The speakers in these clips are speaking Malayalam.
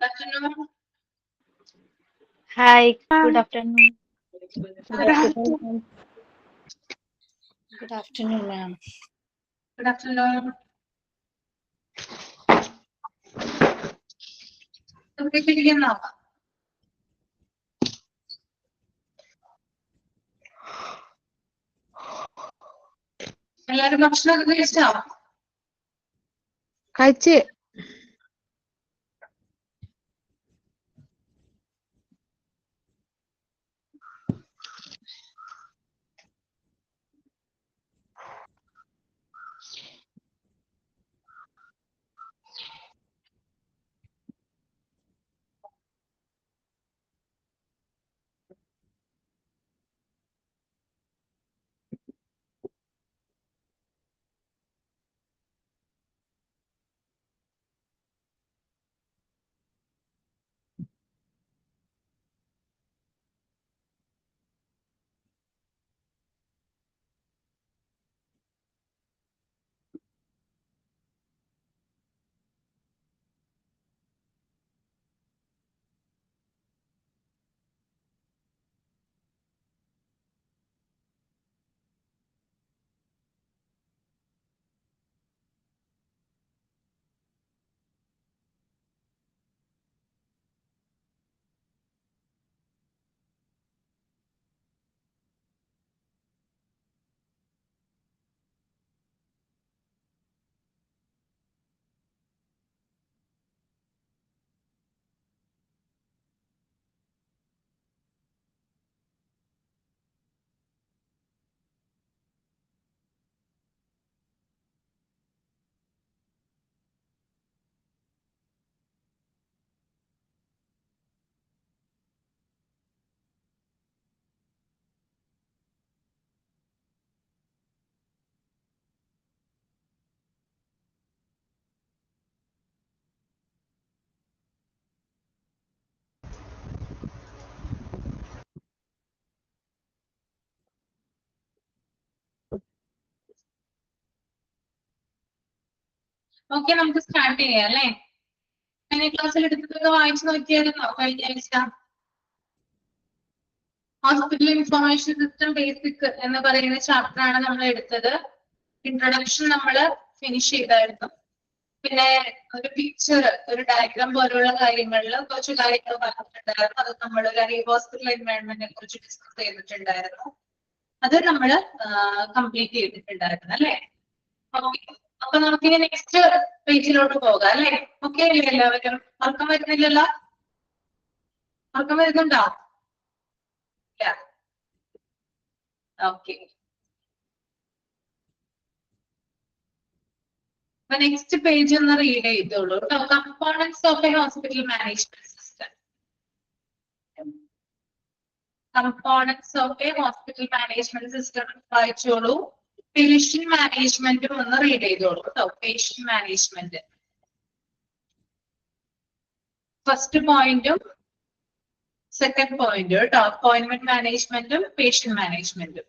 Afternoon. Hi, good afternoon. Good afternoon. Good afternoon, ma'am. Good afternoon. ഇരിക്കുന്നോ? എല്ലാരും ഭക്ഷണമൊക്കെ കഴിച്ചോ? കഴിച്ച് ഓക്കെ, നമുക്ക് സ്റ്റാർട്ട് ചെയ്യാം അല്ലേ? കഴിഞ്ഞ ക്ലാസ്സിൽ എടുത്തതൊക്കെ വായിച്ചു നോക്കിയായിരുന്നോ കഴിഞ്ഞ ആഴ്ച? ഹോസ്പിറ്റൽ ഇൻഫർമേഷൻ സിസ്റ്റം ബേസിക് എന്ന് പറയുന്ന ചാപ്റ്റർ ആണ് നമ്മൾ എടുത്തത്. ഇൻട്രൊഡക്ഷൻ നമ്മൾ ഫിനിഷ് ചെയ്തായിരുന്നു. പിന്നെ ഒരു പിക്ചർ, ഒരു ഡയഗ്രാം പോലുള്ള കാര്യങ്ങളിൽ കുറച്ച് കാര്യങ്ങൾ പറഞ്ഞിട്ടുണ്ടായിരുന്നു. അത് നമ്മൾ ഒരു ഹോസ്പിറ്റൽ എൻവയോൺമെന്റിനെ കുറിച്ച് ഡിസ്കസ് ചെയ്തിട്ടുണ്ടായിരുന്നു. അത് നമ്മൾ കംപ്ലീറ്റ് ചെയ്തിട്ടുണ്ടായിരുന്നു അല്ലേ? ഓക്കെ, അപ്പൊ നമുക്കിനി നെക്സ്റ്റ് പേജിലോട്ട് പോകാം അല്ലേ? ഓക്കെ അല്ലേ എല്ലാവരും? ഉറക്കം വരുന്നില്ലല്ലോ? ഉറക്കം വരുന്നുണ്ടോ? ഇല്ല. ഓക്കെ, അപ്പൊ നെക്സ്റ്റ് പേജ് ഒന്ന് റീഡ് ചെയ്തോളൂ കേട്ടോ. Components of a hospital management system. Components of a hospital management system വായിച്ചോളൂ. പേഷ്യന്റ് മാനേജ്മെന്റും ഒന്ന് റീഡ് ചെയ്തോളൂ കേട്ടോ. പേഷ്യന്റ് മാനേജ്മെന്റ് ഫസ്റ്റ് പോയിന്റും സെക്കൻഡ് പോയിന്റ് കേട്ടോ. അപ്പോയിന്റ്മെന്റ് മാനേജ്മെന്റും പേഷ്യന്റ് മാനേജ്മെന്റും.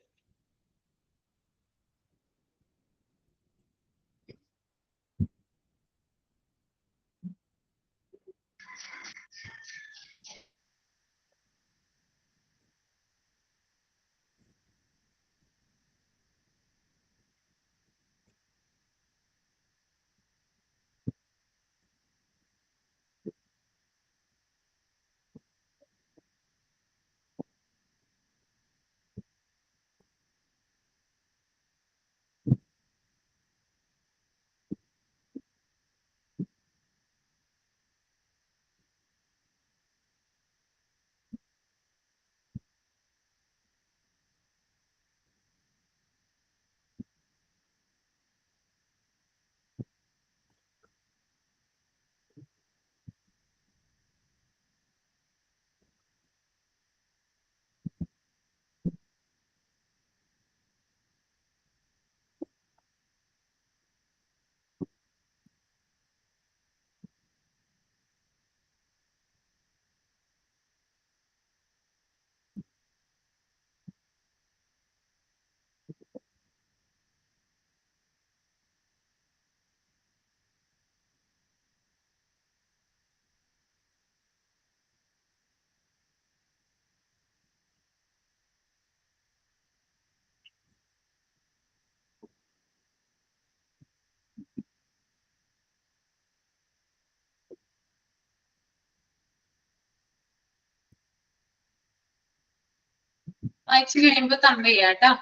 വായിച്ചു കഴിയുമ്പോ തമ്പ് ചെയ്യാട്ടോ.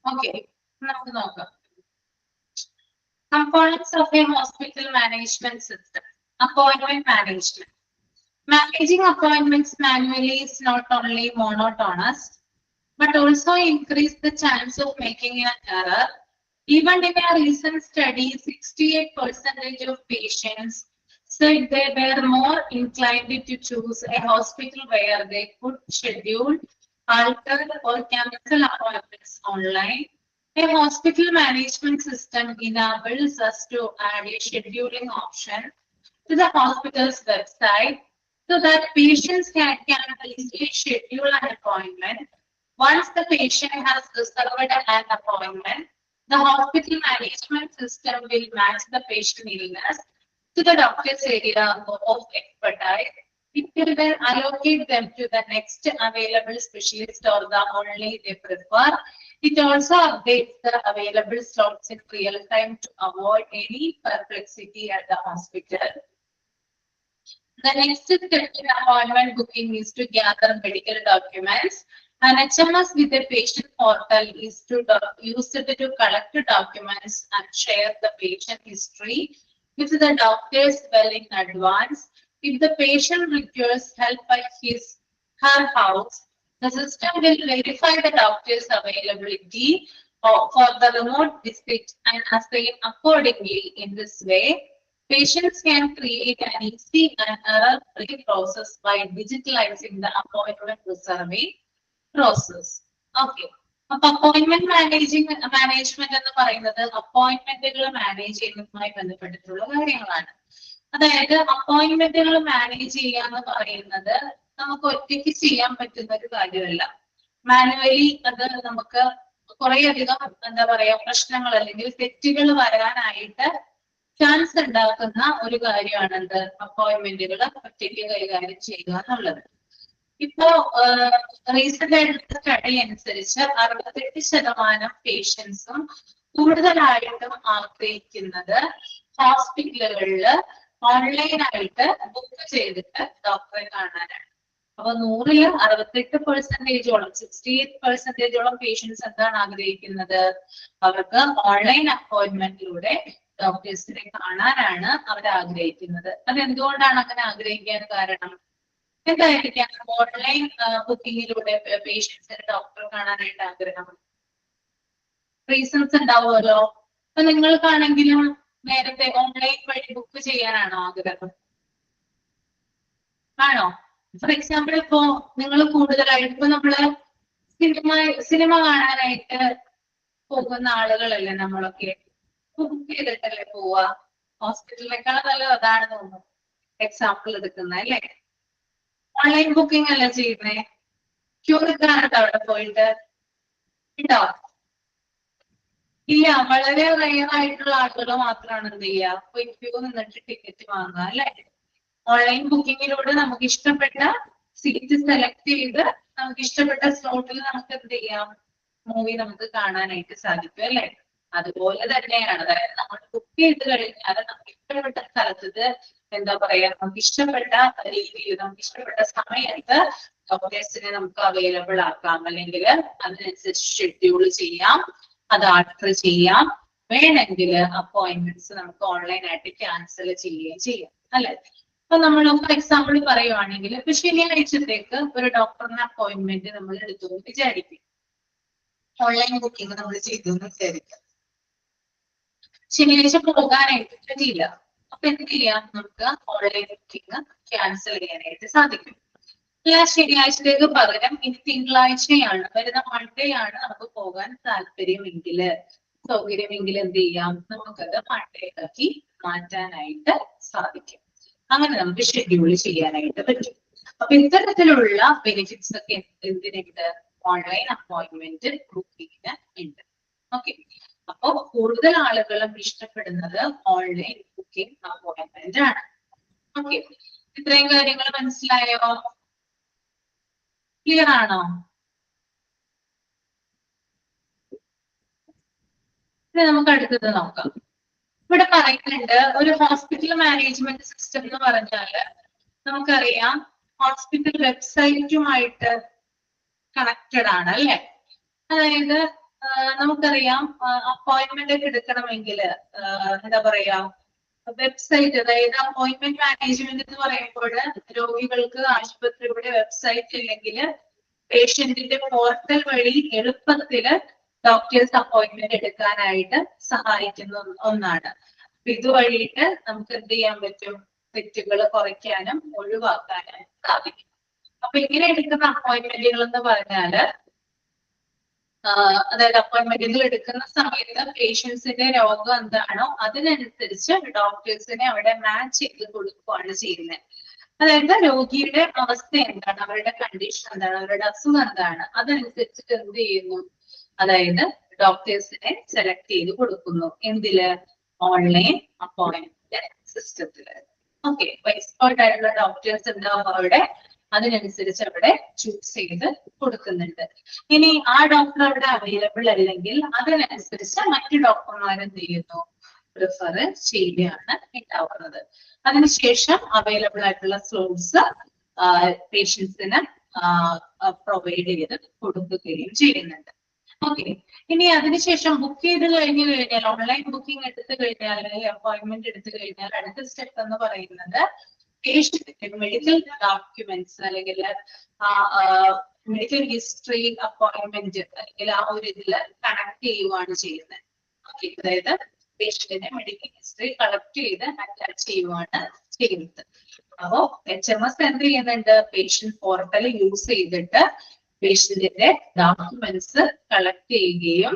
ഓക്കെ, നമുക്ക് നോക്കാം. Components of a hospital management system. Appointment management. Managing appointments manually is not only monotonous, but also increase the chance of making an error. Even in a recent study, 68% of patients said they were more inclined to choose a hospital where they could schedule, alter, or cancel appointments online. A hospital management system enables us to add a scheduling option to the hospital's website so that patients can easily schedule an appointment. Once the patient has reserved an appointment, the hospital management system will match the patient illness to the doctor's area of expertise. It will then allocate them to the next available specialist or the only they prefer. It also updates the available slots in real time to avoid any perplexity at the hospital. The next step in appointment booking is to gather medical documents. An HMS with a patient portal is used to collect documents and share the patient history with the doctors well in advance. If the patient requires help by her house, the system will verify the doctor's availability for the remote visit and assign accordingly. In this way, patients can create an easy and error-free process by digitalizing the appointment reserving process. Okay. അപ്പൊ അപ്പോയിന്റ്മെന്റ് മാനേജ്മെന്റ് എന്ന് പറയുന്നത് അപ്പോയിന്റ്മെന്റുകൾ മാനേജ് ചെയ്യുന്നതുമായി ബന്ധപ്പെട്ടിട്ടുള്ള കാര്യങ്ങളാണ്. അതായത് അപ്പോയിന്റ്മെന്റുകൾ മാനേജ് ചെയ്യുക എന്ന് പറയുന്നത് നമുക്ക് ഒറ്റയ്ക്ക് ചെയ്യാൻ പറ്റുന്ന ഒരു കാര്യമല്ല. മാനുവലി അത് നമുക്ക് കുറേയധികം എന്താ പറയാ പ്രശ്നങ്ങൾ അല്ലെങ്കിൽ തെറ്റുകൾ വരാനായിട്ട് ചാൻസ് ഉണ്ടാക്കുന്ന ഒരു കാര്യമാണ് എന്ത് അപ്പോയിന്റ്മെന്റുകൾ ഒറ്റയ്ക്ക് കൈകാര്യം ചെയ്യുക എന്നുള്ളത്. ഇപ്പോ റീസെന്റ് ആയിട്ടുള്ള സ്റ്റഡി അനുസരിച്ച് 68% പേഷ്യൻസും കൂടുതലായിട്ടും ആഗ്രഹിക്കുന്നത് ഹോസ്പിറ്റലുകളിൽ ഓൺലൈനായിട്ട് ബുക്ക് ചെയ്തിട്ട് ഡോക്ടറെ കാണാനാണ്. അപ്പൊ 100-ൽ 68%, 68% പേഷ്യൻസ് എന്താണ് ആഗ്രഹിക്കുന്നത്? അവർക്ക് ഓൺലൈൻ അപ്പോയിന്റ്മെന്റിലൂടെ ഡോക്ടേഴ്സിനെ കാണാനാണ് അവർ ആഗ്രഹിക്കുന്നത്. അത് എന്തുകൊണ്ടാണ് അങ്ങനെ ആഗ്രഹിക്കാൻ കാരണം? എന്തായിരിക്കാം ഓൺലൈൻ ബുക്കിങ്ങിലൂടെ പേഷ്യൻസിന് ഡോക്ടറെ കാണാനായിട്ട് ആഗ്രഹം? റീസൺസ് ഉണ്ടാവുമല്ലോ. അപ്പൊ നിങ്ങൾക്കാണെങ്കിലും നേരത്തെ ഓൺലൈൻ വഴി ബുക്ക് ചെയ്യാനാണോ ആഗ്രഹം? ആണോ? ഫോർ എക്സാമ്പിൾ ഇപ്പോ നിങ്ങൾ കൂടുതലായിട്ട് ഇപ്പൊ നമ്മള് സിനിമ കാണാനായിട്ട് പോകുന്ന ആളുകളല്ലേ നമ്മളൊക്കെ? ബുക്ക് ചെയ്തിട്ടല്ലേ പോവാ? ഹോസ്പിറ്റലിനേക്കാൾ നല്ലത് അതാണ് തോന്നുന്നു എക്സാമ്പിൾ എടുക്കുന്നത് അല്ലേ? ഓൺലൈൻ ബുക്കിംഗ് അല്ല ചെയ്യുന്നേ? ക്യൂ നിൽക്കാനുണ്ടോ അവിടെ പോയിട്ട്? ഉണ്ടോ? ഇല്ല, വളരെ റെയർ ആയിട്ടുള്ള ആളുകൾ മാത്രമാണ് എന്ത് ചെയ്യുക, പോയി ക്യൂ നിന്നിട്ട് ടിക്കറ്റ് വാങ്ങുക അല്ലെ. ഓൺലൈൻ ബുക്കിങ്ങിലൂടെ നമുക്ക് ഇഷ്ടപ്പെട്ട സീറ്റ് സെലക്ട് ചെയ്ത് നമുക്ക് ഇഷ്ടപ്പെട്ട സ്ലോട്ടിൽ നമുക്ക് എന്ത് ചെയ്യാം, മൂവി നമുക്ക് കാണാനായിട്ട് സാധിക്കും അല്ലെ. അതുപോലെ തന്നെയാണ്, അതായത് നമ്മൾ ബുക്ക് ചെയ്ത് കഴിഞ്ഞാൽ നമുക്ക് ഇഷ്ടപ്പെട്ട സ്ഥലത്ത് എന്താ പറയാ, നമുക്ക് ഇഷ്ടപ്പെട്ട രീതിയിൽ നമുക്ക് ഇഷ്ടപ്പെട്ട സമയത്ത് ഡോക്ടേഴ്സിനെ നമുക്ക് അവൈലബിൾ ആക്കാം, അല്ലെങ്കിൽ അതിനനുസരിച്ച് ഷെഡ്യൂൾ ചെയ്യാം, അത് ആർഡർ ചെയ്യാം. വേണമെങ്കിൽ അപ്പോയിന്റ്മെന്റ്സ് നമുക്ക് ഓൺലൈൻ ആയിട്ട് ക്യാൻസൽ ചെയ്യുകയും ചെയ്യാം അല്ലെ. അപ്പൊ നമ്മൾ ഫോർ എക്സാമ്പിൾ പറയുവാണെങ്കിൽ ഇപ്പൊ ശനിയാഴ്ചത്തേക്ക് ഒരു ഡോക്ടറിന് അപ്പോയിന്റ്മെന്റ് നമ്മൾ എടുത്തു എന്ന് വിചാരിക്കും. ഓൺലൈൻ ബുക്കിംഗ് നമ്മൾ ചെയ്തു എന്ന് വിചാരിക്കാം. ശനിയാഴ്ച പോകാനായിട്ട് പറ്റിയില്ല. അപ്പൊ എന്ത് ചെയ്യാം, നമുക്ക് ഓൺലൈൻ ബുക്കിംഗ് ക്യാൻസൽ ചെയ്യാനായിട്ട് സാധിക്കും. അല്ല, ശനിയാഴ്ചത്തേക്ക് പകരം ഇനി തിങ്കളാഴ്ചയാണ്, വരുന്ന മൺഡേ ആണ് നമുക്ക് പോകാൻ താല്പര്യമെങ്കിൽ, സൗകര്യമെങ്കിൽ എന്ത് ചെയ്യാം, നമുക്കത് മൺഡേക്കാക്കി മാറ്റാനായിട്ട് സാധിക്കും. അങ്ങനെ നമുക്ക് ഷെഡ്യൂൾ ചെയ്യാനായിട്ട് പറ്റും. അപ്പൊ ഇത്തരത്തിലുള്ള ബെനിഫിറ്റ്സ് ഒക്കെ എന്തിനുണ്ട്, ഓൺലൈൻ അപ്പോയിന്റ്മെന്റ് ബുക്കിങ്ങിന് ഉണ്ട്. ഓക്കെ, അപ്പൊ കൂടുതൽ ആളുകളും ഇഷ്ടപ്പെടുന്നത് ഓൺലൈൻ ബുക്കിംഗ് അപ്പോയിന്റ്മെന്റ് ആണ്. ഓക്കെ, ഇത്രയും കാര്യങ്ങൾ മനസ്സിലായോ? ക്ലിയർ ആണോ? ഇനി നമുക്ക് അടുത്തത് നോക്കാം. ഇവിടെ പറയുന്നുണ്ട് ഒരു ഹോസ്പിറ്റൽ മാനേജ്മെന്റ് സിസ്റ്റം എന്ന് പറഞ്ഞാല് നമുക്കറിയാം ഹോസ്പിറ്റൽ വെബ്സൈറ്റുമായിട്ട് കണക്റ്റഡ് ആണ് അല്ലെ. അതായത് നമുക്കറിയാം അപ്പോയിന്റ്മെന്റ് ഒക്കെ എടുക്കണമെങ്കിൽ എന്താ പറയാ, വെബ്സൈറ്റ്, അതായത് അപ്പോയിന്റ്മെന്റ് മാനേജ്മെന്റ് എന്ന് പറയുമ്പോൾ രോഗികൾക്ക് ആശുപത്രിയുടെ വെബ്സൈറ്റ് ഇല്ലെങ്കിൽ പേഷ്യന്റിന്റെ പോർട്ടൽ വഴി എളുപ്പത്തില് ഡോക്ടേഴ്സ് അപ്പോയിന്റ്മെന്റ് എടുക്കാനായിട്ട് സഹായിക്കുന്ന ഒന്നാണ്. അപ്പൊ ഇതുവഴിയിട്ട് നമുക്ക് എന്ത് ചെയ്യാൻ പറ്റും, തെറ്റുകൾ കുറയ്ക്കാനും ഒഴിവാക്കാനും സാധിക്കും. അപ്പൊ ഇങ്ങനെ എടുക്കുന്ന അപ്പോയിന്റ്മെന്റുകൾ എന്ന് പറഞ്ഞാല് അതായത് അപ്പോയിന്റ്മെന്റുകൾ എടുക്കുന്ന സമയത്ത് പേഷ്യൻസിന്റെ രോഗം എന്താണോ അതിനനുസരിച്ച് ഡോക്ടേഴ്സിനെ അവിടെ മാച്ച് ചെയ്ത് കൊടുക്കുകയാണ് ചെയ്യുന്നത്. അതായത് രോഗിയുടെ അവസ്ഥ എന്താണ്, അവരുടെ കണ്ടീഷൻ എന്താണ്, അവരുടെ അസുഖം എന്താണ്, അതനുസരിച്ചിട്ട് എന്ത് ചെയ്യുന്നു, അതായത് ഡോക്ടേഴ്സിനെ സെലക്ട് ചെയ്ത് കൊടുക്കുന്നു. എന്തില്? ഓൺലൈൻ അപ്പോയിന്റ്മെന്റ് സിസ്റ്റത്തില്. ഓക്കെ, എക്സ്പേർട്ട് ആയിട്ടുള്ള ഡോക്ടേഴ്സ് ഉണ്ടാവും അവിടെ, അതിനനുസരിച്ച് അവിടെ ചൂസ് ചെയ്ത് കൊടുക്കുന്നുണ്ട്. ഇനി ആ ഡോക്ടർ അവിടെ അവൈലബിൾ അല്ലെങ്കിൽ അതിനനുസരിച്ച് മറ്റു ഡോക്ടർമാർ എന്ത് ചെയ്യുന്നു, പ്രിഫർ ചെയ്യുകയാണ് ഉണ്ടാവുന്നത്. അതിനുശേഷം അവൈലബിൾ ആയിട്ടുള്ള സ്ലോട്ട്സ് പേഷ്യൻസിന് പ്രൊവൈഡ് ചെയ്ത് കൊടുക്കുകയും ചെയ്യുന്നുണ്ട്. ഓക്കെ, ഇനി അതിനുശേഷം ബുക്ക് ചെയ്ത് കഴിഞ്ഞു കഴിഞ്ഞാൽ, ഓൺലൈൻ ബുക്കിംഗ് എടുത്തു കഴിഞ്ഞാൽ, അപ്പോയിന്റ്മെന്റ് എടുത്തു കഴിഞ്ഞാൽ അടുത്ത സ്റ്റെപ്പ് എന്ന് പറയുന്നത് പേഷ്യന്റിന്റെ മെഡിക്കൽ ഡോക്യുമെന്റ്സ് അല്ലെങ്കിൽ മെഡിക്കൽ ഹിസ്റ്ററി അപ്പോയിന്റ്മെന്റ് അല്ലെങ്കിൽ ആ ഒരു ഇതില് കണക്ട് ചെയ്യുവാണ് ചെയ്യുന്നത്. ഓക്കെ, അതായത് പേഷ്യന്റിന്റെ മെഡിക്കൽ ഹിസ്റ്ററി കളക്ട് ചെയ്ത് അറ്റാച്ച് ചെയ്യുവാണ് ചെയ്യുന്നത്. അപ്പോ HMS എന്ത് ചെയ്യുന്നുണ്ട്, പേഷ്യന്റ് പോർട്ടൽ യൂസ് ചെയ്തിട്ട് പേഷ്യന്റിന്റെ ഡോക്യുമെന്റ്സ് കളക്ട് ചെയ്യുകയും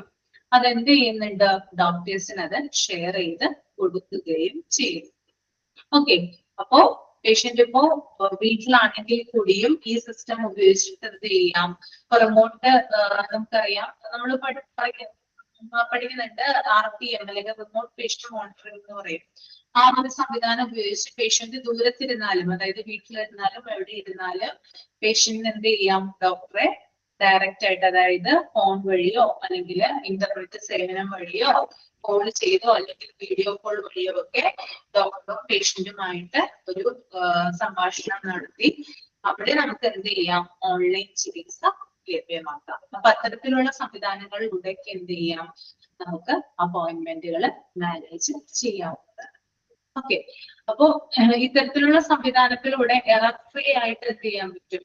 അതെന്ത് ചെയ്യുന്നുണ്ട്, ഡോക്ടേഴ്സിന് അത് ഷെയർ ചെയ്ത് കൊടുക്കുകയും ചെയ്യുന്നു. ഓക്കെ, അപ്പോ പേഷ്യന്റ് ഇപ്പോ വീട്ടിലാണെങ്കിൽ കൂടിയും ഈ സിസ്റ്റം ഉപയോഗിച്ചിട്ട് എന്ത് ചെയ്യാം, റിമോട്ട് നമുക്കറിയാം നമ്മൾ പഠിക്കുന്നുണ്ട് RPM അല്ലെങ്കിൽ റിമോട്ട് പേഷ്യന്റ് മോണിറ്ററിംഗ് എന്ന് പറയും. ആ ഒരു സംവിധാനം ഉപയോഗിച്ച് പേഷ്യന്റ് ദൂരത്തിരുന്നാലും, അതായത് വീട്ടിലിരുന്നാലും എവിടെ ഇരുന്നാലും പേഷ്യന്റിന് എന്ത് ചെയ്യാം, ഡോക്ടറെ ഡയറക്റ്റ് ആയിട്ട്, അതായത് ഫോൺ വഴിയോ അല്ലെങ്കിൽ ഇന്റർനെറ്റ് സേവനം വഴിയോ കോൾ ചെയ്തോ അല്ലെങ്കിൽ വീഡിയോ കോൾ വഴിയോ ഒക്കെ ഡോക്ടറും പേഷ്യന്റുമായിട്ട് ഒരു സംഭാഷണം നടത്തി അവിടെ നമുക്ക് എന്ത് ചെയ്യാം, ഓൺലൈൻ ചികിത്സ ലഭ്യമാക്കാം. അപ്പൊ അത്തരത്തിലുള്ള സംവിധാനങ്ങളിലൂടെ എന്ത് ചെയ്യാം, നമുക്ക് അപ്പോയിന്റ്മെന്റുകൾ മാനേജ് ചെയ്യാവുന്നതാണ്. ഓക്കെ, അപ്പോ ഇത്തരത്തിലുള്ള സംവിധാനത്തിലൂടെ എറർ ഫ്രീ ആയിട്ട് എന്ത് ചെയ്യാൻ പറ്റും,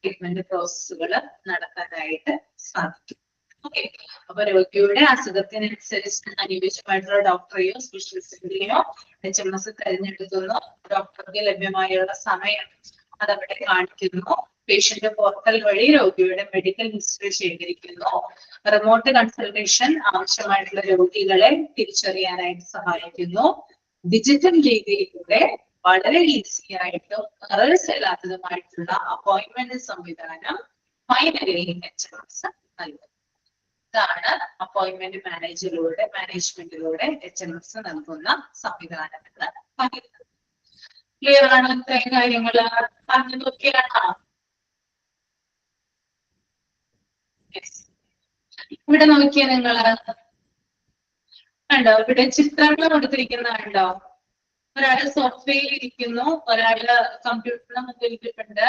ട്രീറ്റ്മെന്റ് പ്രോസസ്സുകൾ നടത്താനായിട്ട് സാധിക്കും. ഓക്കെ, അപ്പൊ രോഗിയുടെ അസുഖത്തിനനുസരിച്ച് അനുയോജ്യമായിട്ടുള്ള ഡോക്ടറെയോ സ്പെഷ്യലിസ്റ്റിന്റെയോ HMS തിരഞ്ഞെടുക്കുന്നു. ഡോക്ടർക്ക് ലഭ്യമായുള്ള സമയം അതവിടെ കാണിക്കുന്നു. പേഷ്യന്റ് പോർട്ടൽ വഴി രോഗിയുടെ മെഡിക്കൽ ഹിസ്റ്ററി ശേഖരിക്കുന്നു. റിമോട്ട് കൺസൾട്ടേഷൻ ആവശ്യമായിട്ടുള്ള രോഗികളെ തിരിച്ചറിയാനായിട്ട് സഹായിക്കുന്നു. ഡിജിറ്റൽ രീതിയിലൂടെ വളരെ ഈസി ആയിട്ടും എറേഴ്സ് ഇല്ലാത്തതുമായിട്ടുള്ള അപ്പോയിന്റ്മെന്റ് സംവിധാനം ഫൈനലി HMS നൽകും. ഇതാണ് അപ്പോയിന്റ്മെന്റ് മാനേജ്മെന്റിലൂടെ HMS നൽകുന്ന സംവിധാനം എന്ന് പറയുന്നത്. ക്ലിയർ ആണ് ഇത്രയും കാര്യങ്ങള് പറഞ്ഞു നോക്കിയാണോ? ഇവിടെ നോക്കിയാ നിങ്ങള് കണ്ടോ, ഇവിടെ ചിത്രങ്ങൾ കൊടുത്തിരിക്കുന്ന കണ്ടോ? ഒരാള് സോഫ്റ്റ്വെയറിൽ ഇരിക്കുന്നു, ഒരാള് കമ്പ്യൂട്ടറിന് മുമ്പിൽ ഇരിപ്പുണ്ട്,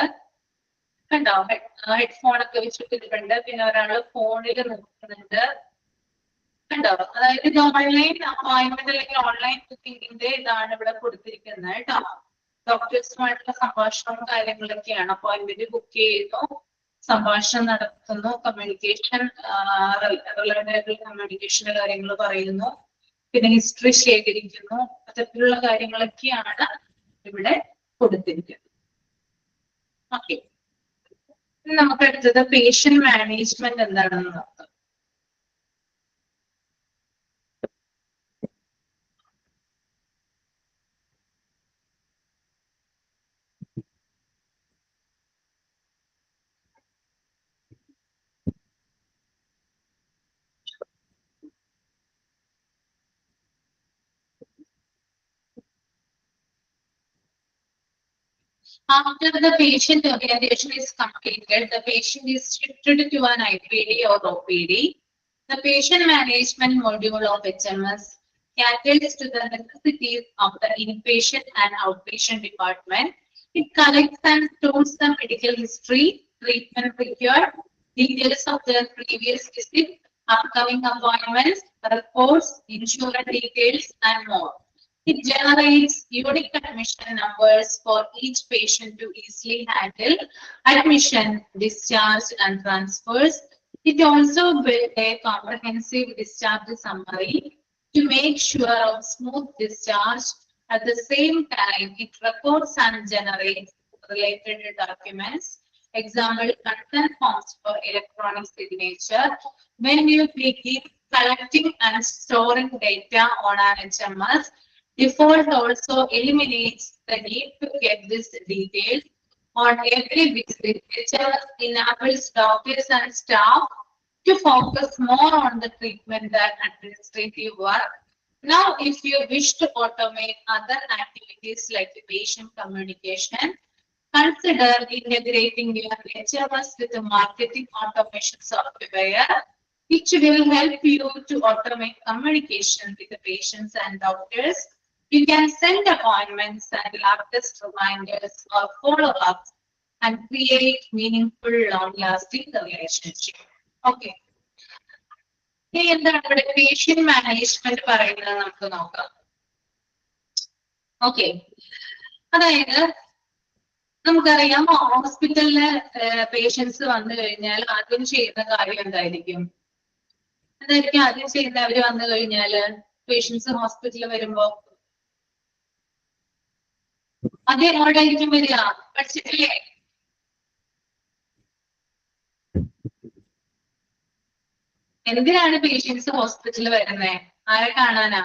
കണ്ടോ? ഹെഡ്ഫോൺ ഒക്കെ വെച്ചിട്ടിരിപ്പുണ്ട്, പിന്നെ ഒരാള് ഫോണിൽ നോക്കുന്നുണ്ട്, കണ്ടോ? അതായത് ഇത് ഓൺലൈൻ അപ്പോയിന്റ്മെന്റ് അല്ലെങ്കിൽ ഓൺലൈൻ ബുക്കിംഗിന്റെ ഇതാണ് ഇവിടെ കൊടുത്തിരിക്കുന്നത് കേട്ടോ. ഡോക്ടേഴ്സുമായിട്ടുള്ള സംഭാഷണവും കാര്യങ്ങളൊക്കെയാണ്. അപ്പോയിന്റ്മെന്റ് ബുക്ക് ചെയ്യുന്നു, സംഭാഷണം നടത്തുന്നു, കമ്മ്യൂണിക്കേഷൻ റിലേറ്റഡ് കമ്മ്യൂണിക്കേഷന്റെ കാര്യങ്ങൾ പറയുന്നു, പിന്നെ ഹിസ്റ്ററി ശേഖരിക്കുന്നു, അത്തരത്തിലുള്ള കാര്യങ്ങളൊക്കെയാണ് ഇവിടെ കൊടുത്തിരിക്കുന്നത്. ഓക്കെ, നമുക്ക് അടുത്തത് പേഷ്യന്റ് മാനേജ്മെന്റ് എന്താണെന്ന് നോക്കാം. After the patient orientation is completed, the patient is shifted to an IPD or OPD. The patient management module of HMS caters to the necessities of the inpatient and outpatient department. It collects and stores the medical history, treatment required, details of their previous visit, upcoming appointments, reports, insurance details, and more. It generates unique admission numbers for each patient to easily handle admission, discharge, and transfers. It also builds a comprehensive discharge summary to make sure of smooth discharge. At the same time, it records and generates related documents. Example, consent forms for electronic signature. When you begin collecting and storing data on an HMS, default also eliminates the need to get this details on every visit. HMS enables doctors and staff to focus more on the treatment than administrative work. Now, if you wish to automate other activities like the patient communication, consider integrating your HMS with a marketing automation software, which will help you to automate communication with the patients and doctors. You can send appointments and lab test reminders or follow-ups and create meaningful, long-lasting relationship. Okay. ഇനി എന്താണ് ഇവിടെ പേഷ്യന്റ് മാനേജ്മെന്റ് പറയുന്നത് നമുക്ക് നോക്കാം. ഓക്കെ, അതായത് നമുക്കറിയാം ഹോസ്പിറ്റലില് പേഷ്യൻസ് വന്നു കഴിഞ്ഞാൽ ആദ്യം ചെയ്യുന്ന കാര്യം എന്തായിരിക്കും? ആദ്യം ചെയ്യുന്ന അവര് വന്നു കഴിഞ്ഞാല് പേഷ്യൻസ് ഹോസ്പിറ്റലിൽ വരുമ്പോ ആദ്യം എങ്ങോട്ടായിരിക്കും വരിക? പഠിച്ചിട്ടില്ലേ? എന്തിനാണ് പേഷ്യൻസ് ഹോസ്പിറ്റലിൽ വരുന്നത്? ആരെ കാണാനാ?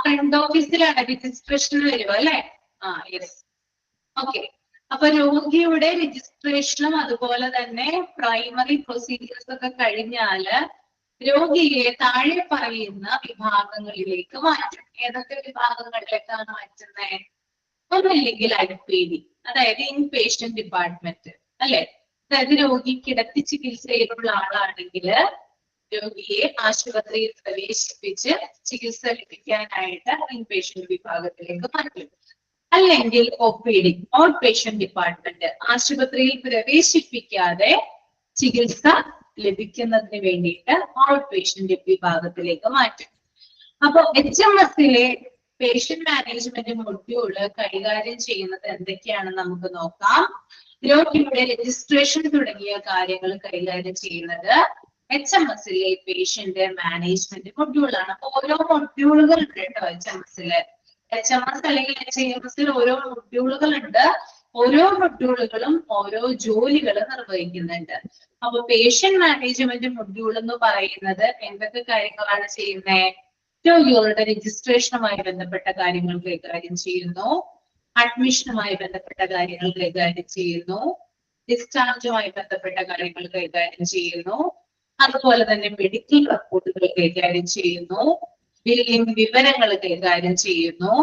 ഫ്രണ്ട് ഓഫീസിലാണ് രജിസ്ട്രേഷൻ വരുക അല്ലെ? യെസ്. ഓക്കെ, അപ്പൊ രോഗിയുടെ രജിസ്ട്രേഷനും അതുപോലെ തന്നെ പ്രൈമറി പ്രൊസീജിയേഴ്സ് ഒക്കെ കഴിഞ്ഞാല് രോഗിയെ താഴെ പറയുന്ന വിഭാഗങ്ങളിലേക്ക് മാറ്റും. ഏതൊക്കെ വിഭാഗങ്ങളിലേക്കാണ് മാറ്റുന്നത്? ഒന്നല്ലെങ്കിൽ IPD, അതായത് ഇൻപേഷ്യന്റ് ഡിപ്പാർട്ട്മെന്റ് അല്ലെ? അതായത് രോഗി കിടത്തി ചികിത്സയിലുള്ള ആളാണെങ്കിൽ രോഗിയെ ആശുപത്രിയിൽ പ്രവേശിപ്പിച്ച് ചികിത്സ ലഭിക്കാനായിട്ട് ഇൻപേഷ്യന്റ് വിഭാഗത്തിലേക്ക് മാറ്റും. അല്ലെങ്കിൽ OPD, ഔട്ട് പേഷ്യന്റ് ഡിപ്പാർട്ട്മെന്റ്, ആശുപത്രിയിൽ പ്രവേശിപ്പിക്കാതെ ചികിത്സ ലഭിക്കുന്നതിന് വേണ്ടിയിട്ട് ഔട്ട് പേഷ്യന്റ് വിഭാഗത്തിലേക്ക് മാറ്റും. അപ്പൊ HMSലെ പേഷ്യന്റ് മാനേജ്മെന്റ് മൊഡ്യൂള് കൈകാര്യം ചെയ്യുന്നത് എന്തൊക്കെയാണെന്ന് നമുക്ക് നോക്കാം. രോഗിയുടെ രജിസ്ട്രേഷൻ തുടങ്ങിയ കാര്യങ്ങൾ കൈകാര്യം ചെയ്യുന്നത് HMSലെ പേഷ്യന്റ് മാനേജ്മെന്റ് മൊഡ്യൂളാണ്. ഓരോ മൊഡ്യൂളുകൾ ഉണ്ട് കേട്ടോ HMSല്. HMS അല്ലെങ്കിൽ HIMSൽ ഓരോ മൊഡ്യൂളുകൾ ഉണ്ട്. ഓരോ മൊഡ്യൂളുകളും ഓരോ ജോലികൾ നിർവഹിക്കുന്നുണ്ട്. അപ്പൊ പേഷ്യന്റ് മാനേജ്മെന്റ് മൊഡ്യൂൾ എന്ന് പറയുന്നത് എന്തൊക്കെ കാര്യങ്ങളാണ് ചെയ്യുന്നത്? രോഗികളുടെ രജിസ്ട്രേഷനുമായി ബന്ധപ്പെട്ട കാര്യങ്ങൾ കൈകാര്യം ചെയ്യുന്നു, അഡ്മിഷനുമായി ബന്ധപ്പെട്ട കാര്യങ്ങൾ കൈകാര്യം ചെയ്യുന്നു, ഡിസ്ചാർജുമായി ബന്ധപ്പെട്ട കാര്യങ്ങൾ കൈകാര്യം ചെയ്യുന്നു, അതുപോലെ തന്നെ മെഡിക്കൽ റിപ്പോർട്ടുകൾ കൈകാര്യം ചെയ്യുന്നു, ബില്ലിംഗ് വിവരങ്ങൾ കൈകാര്യം ചെയ്യുന്നു,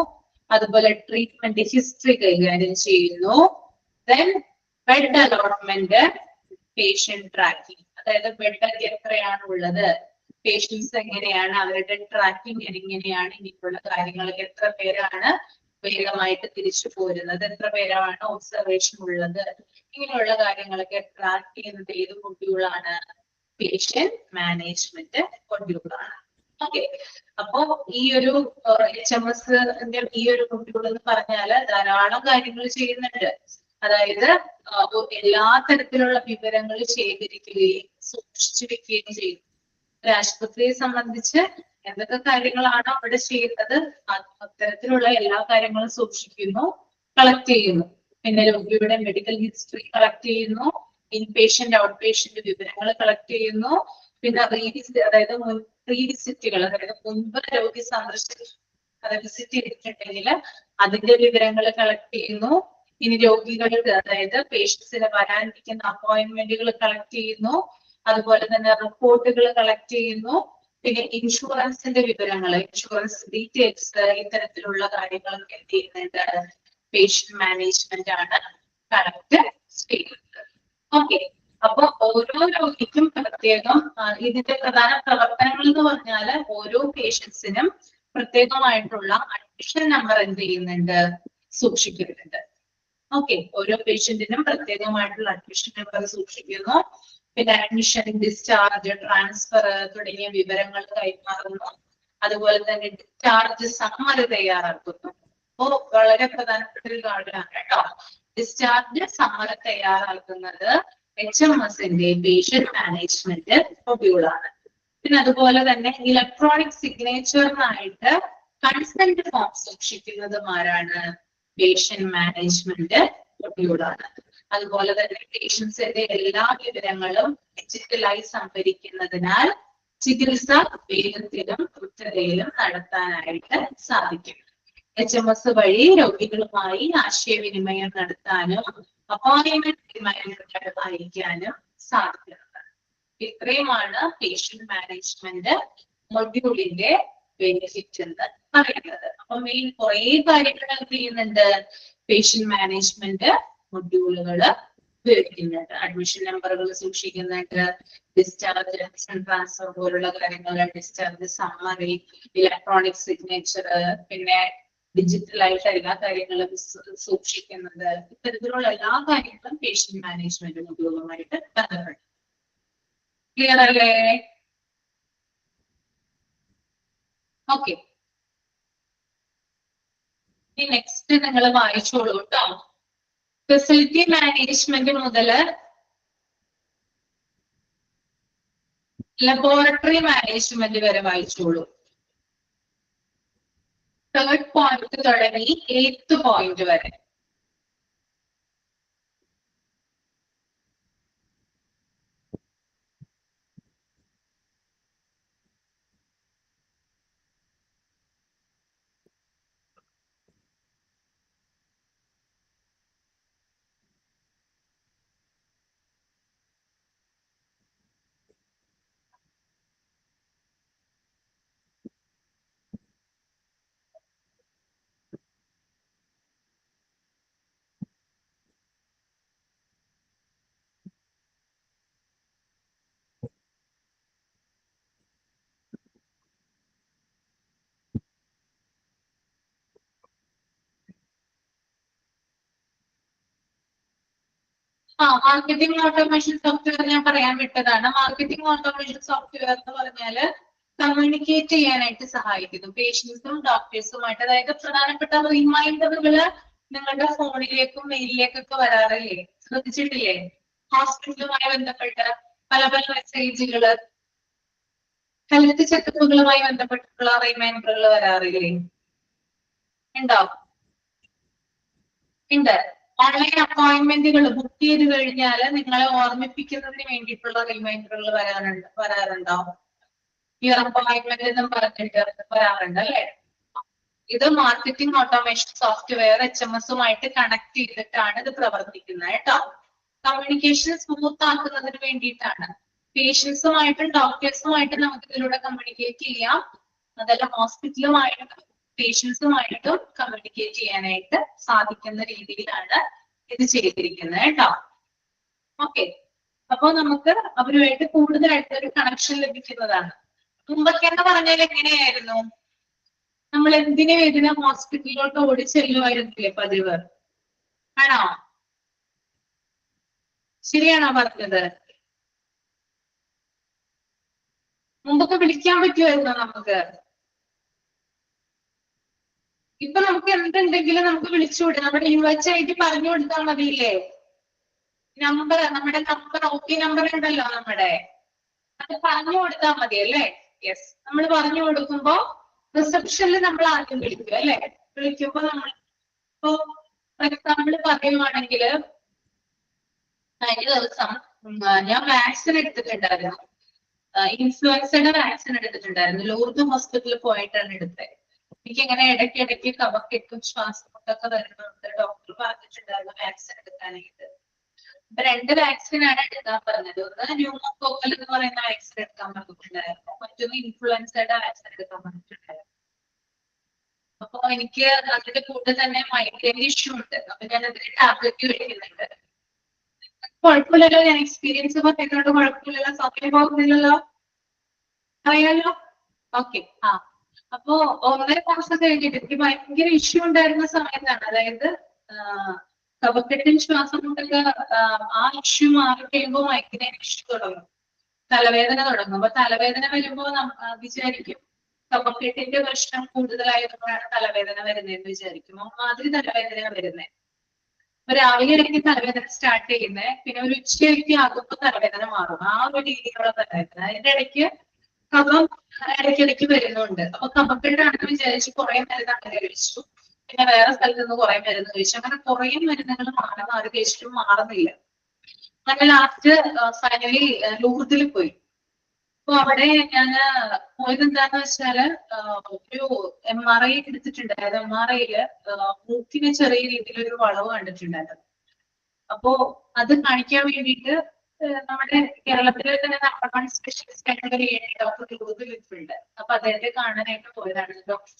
അതുപോലെ ട്രീറ്റ്മെന്റ് ഹിസ്റ്ററി കൈകാര്യം ചെയ്യുന്നു, then bed allotment, patient tracking, അതായത് ബെഡ് എത്രയാണ് ഉള്ളത്, പേഷ്യൻസ് എങ്ങനെയാണ്, അവരുടെ ട്രാക്കിംഗ് എങ്ങനെയാണ്, ഇനിയുള്ള കാര്യങ്ങളൊക്കെ എത്ര പേരാണ് വേഗമായിട്ട് തിരിച്ചു പോരുന്നത്, എത്ര പേരാണ് ഒബ്സർവേഷൻ ഉള്ളത്, ഇങ്ങനെയുള്ള കാര്യങ്ങളൊക്കെ ട്രാക്ക് ചെയ്യുന്നത് ഏത് മൊഡ്യൂളാണ്? പേഷ്യന്റ് മാനേജ്മെന്റ് മൊഡ്യൂളാണ്. ഓക്കെ, അപ്പോ ഈ ഒരു HMS ഈ ഒരു മൊഡ്യൂൾ എന്ന് പറഞ്ഞാല് ധാരാളം കാര്യങ്ങൾ ചെയ്യുന്നുണ്ട്. അതായത് എല്ലാ തരത്തിലുള്ള വിവരങ്ങൾ ശേഖരിക്കുകയും സൂക്ഷിച്ചു വെക്കുകയും ചെയ്യും. ഒരു ആശുപത്രിയെ സംബന്ധിച്ച് എന്തൊക്കെ കാര്യങ്ങളാണ് അവിടെ ചെയ്യുന്നത്, അത്തരത്തിലുള്ള എല്ലാ കാര്യങ്ങളും സൂക്ഷിക്കുന്നു, കളക്ട് ചെയ്യുന്നു. പിന്നെ രോഗിയുടെ മെഡിക്കൽ ഹിസ്റ്ററി കളക്ട് ചെയ്യുന്നു, ഇൻപേഷ്യന്റ് ഔട്ട് പേഷ്യന്റ് വിവരങ്ങൾ കളക്ട് ചെയ്യുന്നു, പിന്നെ അതായത് പ്രീ വിസിറ്റുകൾ, അതായത് മുൻപ് രോഗി വിസിറ്റ് ചെയ്തിട്ടുണ്ടെങ്കിൽ അതിന്റെ വിവരങ്ങൾ കളക്ട് ചെയ്യുന്നു. ഇനി രോഗികൾക്ക്, അതായത് പേഷ്യൻസിന് വരാനിരിക്കുന്ന അപ്പോയിന്റ്മെന്റുകൾ കളക്ട് ചെയ്യുന്നു, അതുപോലെ തന്നെ റിപ്പോർട്ടുകൾ കളക്ട് ചെയ്യുന്നു, പിന്നെ ഇൻഷുറൻസിന്റെ വിവരങ്ങൾ, ഇൻഷുറൻസ് ഡീറ്റെയിൽസ്, ഇത്തരത്തിലുള്ള കാര്യങ്ങളൊക്കെ എന്ത് ചെയ്യുന്നുണ്ട്? പേഷ്യന്റ് മാനേജ്മെന്റ് ആണ് കളക്ട് ചെയ്യുന്നത്. ഓക്കെ, അപ്പൊ ഓരോ രോഗിക്കും പ്രത്യേകം ഇതിന്റെ പ്രധാന പ്രവർത്തനങ്ങൾ എന്ന് പറഞ്ഞാൽ ഓരോ പേഷ്യൻസിനും പ്രത്യേകമായിട്ടുള്ള അഡ്മിഷൻ നമ്പർ എന്ത് ചെയ്യുന്നുണ്ട്? സൂക്ഷിക്കുന്നുണ്ട്. ഓക്കെ, ഓരോ പേഷ്യന്റിനും പ്രത്യേകമായിട്ടുള്ള അഡ്മിഷൻ നമ്പർ സൂക്ഷിക്കുന്നു. പിന്നെ അഡ്മിഷൻ, ഡിസ്ചാർജ്, ട്രാൻസ്ഫർ തുടങ്ങിയ വിവരങ്ങൾ കൈമാറുന്നു. അതുപോലെ തന്നെ ഡിസ്ചാർജ് സമ്മറി തയ്യാറാക്കുന്നു. അപ്പോ വളരെ പ്രധാനപ്പെട്ട ഒരു കാര്യമാണ് കേട്ടോ. ഡിസ്ചാർജ് സമ്മറി തയ്യാറാക്കുന്നത് HMSന്റെ പേഷ്യന്റ് മാനേജ്മെന്റ് മൊഡ്യൂളാണ്. പിന്നെ അതുപോലെ തന്നെ ഇലക്ട്രോണിക് സിഗ്നേച്ചറിനായിട്ട് കൺസെന്റ് ഫോം സൂക്ഷിക്കുന്നതും ആരാണ്? പേഷ്യന്റ് മാനേജ്മെന്റ് മൊഡ്യൂളാണ്. അതുപോലെ തന്നെ പേഷ്യൻസിന്റെ എല്ലാ വിവരങ്ങളും ഡിജിറ്റലായി സംഭരിക്കുന്നതിനാൽ ചികിത്സ വേഗത്തിലും കൃത്യതയിലും നടത്താനായിട്ട് സാധിക്കും. HMS വഴി രോഗികളുമായി ആശയവിനിമയം നടത്താനും അപ്പോയിന്റ്മെന്റ് അയക്കാനും സാധിക്കുന്നത്. ഇത്രയുമാണ് പേഷ്യന്റ് മാനേജ്മെന്റ് മൊഡ്യൂളിന്റെ ബെനിഫിറ്റ് എന്ന് പറയുന്നത്. അപ്പൊ മെയിൻ കുറെ കാര്യങ്ങൾ എന്ത് ചെയ്യുന്നുണ്ട്? പേഷ്യന്റ് മാനേജ്മെന്റ് മൊഡ്യൂളുകൾ ഉപയോഗിക്കുന്നുണ്ട്. അഡ്മിഷൻ നമ്പറുകൾ സൂക്ഷിക്കുന്നുണ്ട്, ഡിസ്ചാർജ് ട്രാൻസ്ഫർ പോലുള്ള കാര്യങ്ങൾ, ഡിസ്ചാർജ് സമ്മറി, ഇലക്ട്രോണിക് സിഗ്നേച്ചർ, പിന്നെ ഡിജിറ്റൽ ആയിട്ട് എല്ലാ കാര്യങ്ങളും സൂക്ഷിക്കുന്നത്, ഇത്തരത്തിലുള്ള എല്ലാ കാര്യങ്ങളും പേഷ്യന്റ് മാനേജ്മെന്റ് മൊഡ്യൂളുമായിട്ട് ബന്ധപ്പെട്ടു. ക്ലിയർ അല്ലേ? ഓക്കെ, ഇനി നെക്സ്റ്റ് നിങ്ങൾ വായിച്ചോളൂ കേട്ടോ. ഫെസിലിറ്റി മാനേജ്മെന്റ് മുതല് ലബോറട്ടറി മാനേജ്മെന്റ് വരെ വായിച്ചോളൂ. 3rd പോയിന്റ് തുടങ്ങി 8th പോയിന്റ് വരെ. മാർക്കറ്റിംഗ് ഓട്ടോമേഷൻ സോഫ്റ്റ്വെയർ ഞാൻ പറയാൻ വിട്ടതാണ്. മാർക്കറ്റിംഗ് ഓട്ടോമേഷൻ സോഫ്റ്റ്വെയർ എന്ന് പറഞ്ഞാല് കമ്മ്യൂണിക്കേറ്റ് ചെയ്യാനായിട്ട് സഹായിക്കുന്നു പേഷ്യൻസും ഡോക്ടേഴ്സുമായിട്ട്. അതായത് പ്രധാനപ്പെട്ട റിമൈൻഡറുകള് നിങ്ങളുടെ ഫോണിലേക്കും മെയിലിലേക്കൊക്കെ വരാറില്ലേ? ശ്രദ്ധിച്ചിട്ടില്ലേ? ഹോസ്പിറ്റലുമായി ബന്ധപ്പെട്ട് പല പല മെസ്സേജുകള്, ഹെൽത്ത് ചെക്കപ്പുകളുമായി ബന്ധപ്പെട്ടിട്ടുള്ള റിമൈൻഡറുകൾ വരാറില്ലേ? ഉണ്ടോ? ഉണ്ട്. ഓൺലൈൻ അപ്പോയിന്റ്മെന്റുകൾ ബുക്ക് ചെയ്ത് കഴിഞ്ഞാൽ നിങ്ങളെ ഓർമ്മിപ്പിക്കുന്നതിന് വേണ്ടിയിട്ടുള്ള റിമൈൻഡറുകൾ വരാറുണ്ടോ? യുവർ അപ്പോയിന്റ്മെന്റ് എന്നും പറഞ്ഞിട്ട് വരാറുണ്ട് അല്ലെ? ഇത് മാർക്കറ്റിംഗ് ഓട്ടോമേഷൻ സോഫ്റ്റ്വെയർ HMS-ഉമായിട്ട് കണക്ട് ചെയ്തിട്ടാണ് ഇത് പ്രവർത്തിക്കുന്നത് കേട്ടോ. കമ്മ്യൂണിക്കേഷൻ സ്മൂത്ത് ആക്കുന്നതിന് വേണ്ടിയിട്ടാണ്. പേഷ്യൻസുമായിട്ടും ഡോക്ടേഴ്സുമായിട്ടും നമുക്ക് ഇതിലൂടെ കമ്മ്യൂണിക്കേറ്റ് ചെയ്യാം. അതല്ല ഹോസ്പിറ്റലുമായിട്ടും പേഷ്യൻസുമായിട്ടും കമ്മ്യൂണിക്കേറ്റ് ചെയ്യാനായിട്ട് സാധിക്കുന്ന രീതിയിലാണ് ഇത് ചെയ്തിരിക്കുന്നത് കേട്ടോ. ഓക്കെ, അപ്പൊ നമുക്ക് അവരുമായിട്ട് കൂടുതലായിട്ട് ഒരു കണക്ഷൻ ലഭിക്കുന്നതാണ്. മുമ്പൊക്കെ എന്ന് പറഞ്ഞാൽ എങ്ങനെയായിരുന്നു? നമ്മൾ എന്തിനു ഹോസ്പിറ്റലിലോട്ട് ഓടി ചെല്ലുമായിരുന്നില്ലേ പതിവ്? ആണോ? ശരിയാണോ പറഞ്ഞത്? മുമ്പൊക്കെ വിളിക്കാൻ പറ്റുമായിരുന്നോ നമുക്ക്? ഇപ്പൊ നമുക്ക് എന്തുണ്ടെങ്കിലും നമുക്ക് വിളിച്ചുകൂടെ? നമ്മുടെ UH പറഞ്ഞു കൊടുത്താൽ മതിയില്ലേ? നമ്മുടെ നമ്പർ OP നമ്പർ ഉണ്ടല്ലോ നമ്മുടെ, അത് പറഞ്ഞു കൊടുത്താൽ മതി അല്ലേ? യെസ്, നമ്മൾ പറഞ്ഞു കൊടുക്കുമ്പോ റിസപ്ഷനിൽ നമ്മൾ ആദ്യം വിളിക്കും അല്ലെ? വിളിക്കുമ്പോ നമ്മൾ ഇപ്പോ ഫോർ എക്സാമ്പിൾ പറയുവാണെങ്കിൽ കഴിഞ്ഞ ദിവസം ഞാൻ വാക്സിൻ എടുത്തിട്ടുണ്ടായിരുന്നു. ഇൻഫ്ലുവൻസയുടെ വാക്സിൻ എടുത്തിട്ടുണ്ടായിരുന്നു. ലൂർദ് ഹോസ്പിറ്റലിൽ പോയിട്ടാണ് എടുത്തത്. എനിക്ക് ഇങ്ങനെ ഇടയ്ക്കിടയ്ക്ക് കഫക്കെട്ടും ശ്വാസമുട്ടൊക്കെ വരുന്നുണ്ട്. ഡോക്ടർ പറഞ്ഞിട്ടുണ്ടായിരുന്നു വാക്സിൻ എടുക്കാനായിട്ട്. അപ്പൊ 2 വാക്സിനാണ് എടുക്കാൻ പറഞ്ഞത്. ഒന്ന് ന്യൂമോകോക്കൽ എന്ന് പറയുന്ന വാക്സിൻ എടുക്കാൻ പറഞ്ഞിട്ടുണ്ടായിരുന്നു. മറ്റൊന്ന് ഇൻഫ്ലുവൻസയുടെ വാക്സിൻ എടുക്കാൻ പറഞ്ഞിട്ടുണ്ടായിരുന്നു. അപ്പൊ എനിക്ക് അതിന്റെ കൂടെ തന്നെ മൈഗ്രെയിൻ ഇഷ്യൂ ഉണ്ട്. അപ്പൊ ഞാൻ അതിന് ടാബ്ലറ്റ് കഴിക്കുന്നുണ്ട്. കുഴപ്പമില്ലല്ലോ? ഞാൻ എക്സ്പീരിയൻസ് പറഞ്ഞിട്ടുണ്ട്. കുഴപ്പമില്ലല്ലോ? സമയം പോകുന്നില്ലല്ലോ? അറിയാലോ? ഓക്കെ. അപ്പോ 1.5 മാസം കഴിഞ്ഞിട്ട് എനിക്ക് ഭയങ്കര ഇഷ്യൂ ഉണ്ടായിരുന്ന സമയത്താണ്. അതായത് കഫക്കെട്ടും ശ്വാസം മുട്ടൊക്കെ ആ ഇഷ്യൂ മാറി കഴിയുമ്പോൾ മൈഗ്രെയിൻ ഇഷ്യൂ തുടങ്ങും, തലവേദന തുടങ്ങും. അപ്പൊ തലവേദന വരുമ്പോ വിചാരിക്കും കഫക്കെട്ടിന്റെ പ്രശ്നം കൂടുതലായതുകൊണ്ടാണ് തലവേദന വരുന്നതെന്ന് വിചാരിക്കും. മാതിരി തലവേദന വരുന്നത്. അപ്പൊ രാവിലെ ഇടയ്ക്ക് തലവേദന സ്റ്റാർട്ട് ചെയ്യുന്നത്, പിന്നെ ഒരു ഉച്ചയ്ക്ക് ആകുമ്പോൾ തലവേദന മാറും. ആ ഒരു രീതിയിലുള്ള തലവേദന. അതിന്റെ ഇടയ്ക്ക് കഫം ഇടയ്ക്കിടയ്ക്ക് വരുന്നുണ്ട്. അപ്പൊ കഫക്കെട്ടാണെന്ന് വിചാരിച്ച് കുറെ മരുന്ന് അങ്ങനെ കഴിച്ചു. പിന്നെ വേറെ സ്ഥലത്ത് നിന്ന് കുറെ മരുന്ന് കഴിച്ചു. അങ്ങനെ കുറെ മരുന്നുകൾ മാറി കഴിച്ചിട്ടും മാറുന്നില്ല. അങ്ങനെ ലാസ്റ്റ് ഫൈനലി ലൂർദിൽ പോയി. അപ്പൊ അവിടെ ഞാൻ പോയത് എന്താന്ന് വെച്ചാല് ഒരു MRI എടുത്തിട്ടുണ്ടായിരുന്നു. MRIയില് മൂക്കിന് ചെറിയ രീതിയിലൊരു വളവ് കണ്ടിട്ടുണ്ടായിരുന്നു. അപ്പോ അത് കാണിക്കാൻ വേണ്ടിയിട്ട് നമ്മുടെ കേരളത്തിലെ തന്നെ നമ്പർ 1 സ്പെഷ്യലിസ്റ്റ് ആയിട്ടുള്ള ഡോക്ടർ ലൂർദിലുണ്ട്. അപ്പൊ അദ്ദേഹത്തെ കാണാനായിട്ട് പോയതാണ്. ഡോക്ടർ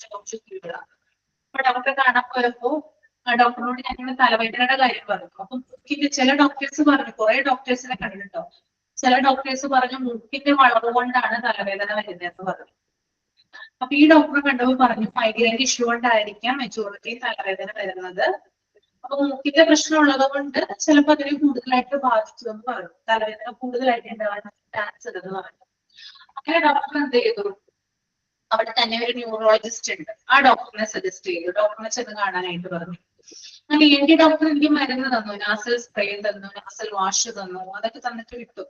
അപ്പൊ ഡോക്ടറെ കാണാൻ പോയപ്പോ ഡോക്ടറിനോട് ഞങ്ങൾ തലവേദനയുടെ കാര്യം പറഞ്ഞു. അപ്പൊ മൂക്കിന്റെ ചില ഡോക്ടേഴ്സ് പറഞ്ഞു, കുറെ ഡോക്ടേഴ്സിനെ കണ്ടിട്ടോ, ചില ഡോക്ടേഴ്സ് പറഞ്ഞു മൂക്കിന്റെ വളവ് കൊണ്ടാണ് തലവേദന വരുന്നതെന്ന് പറഞ്ഞു. അപ്പൊ ഈ ഡോക്ടറെ കണ്ടപ്പോൾ പറഞ്ഞു മൈഗ്രെയിൻ ഇഷ്യൂ കൊണ്ടായിരിക്കാം മെജോറിറ്റി തലവേദന വരുന്നത്. അപ്പൊ മൂക്കിന്റെ പ്രശ്നം ഉള്ളത് കൊണ്ട് ചിലപ്പോൾ അതിനെ കൂടുതലായിട്ട് ബാധിച്ചു എന്ന് പറഞ്ഞു. തലവേദന കൂടുതലായിട്ട് ഉണ്ടാവാൻ ചാൻസ് ഉണ്ടെന്ന് പറഞ്ഞു. അങ്ങനെ ഡോക്ടർ എന്ത് ചെയ്തു? അവിടെ തന്നെ ഒരു ന്യൂറോളജിസ്റ്റ് ഉണ്ട്. ആ ഡോക്ടറിനെ സജസ്റ്റ് ചെയ്തു. ഡോക്ടറിനെ ചെന്ന് കാണാനായിട്ട് പറഞ്ഞു. അങ്ങനെ ENT ഡോക്ടർ എനിക്ക് മരുന്ന് തന്നു, നാസൽ സ്പ്രേ തന്നു, നാസൽ വാഷ് തന്നു. അതൊക്കെ തന്നിട്ട് വിട്ടു.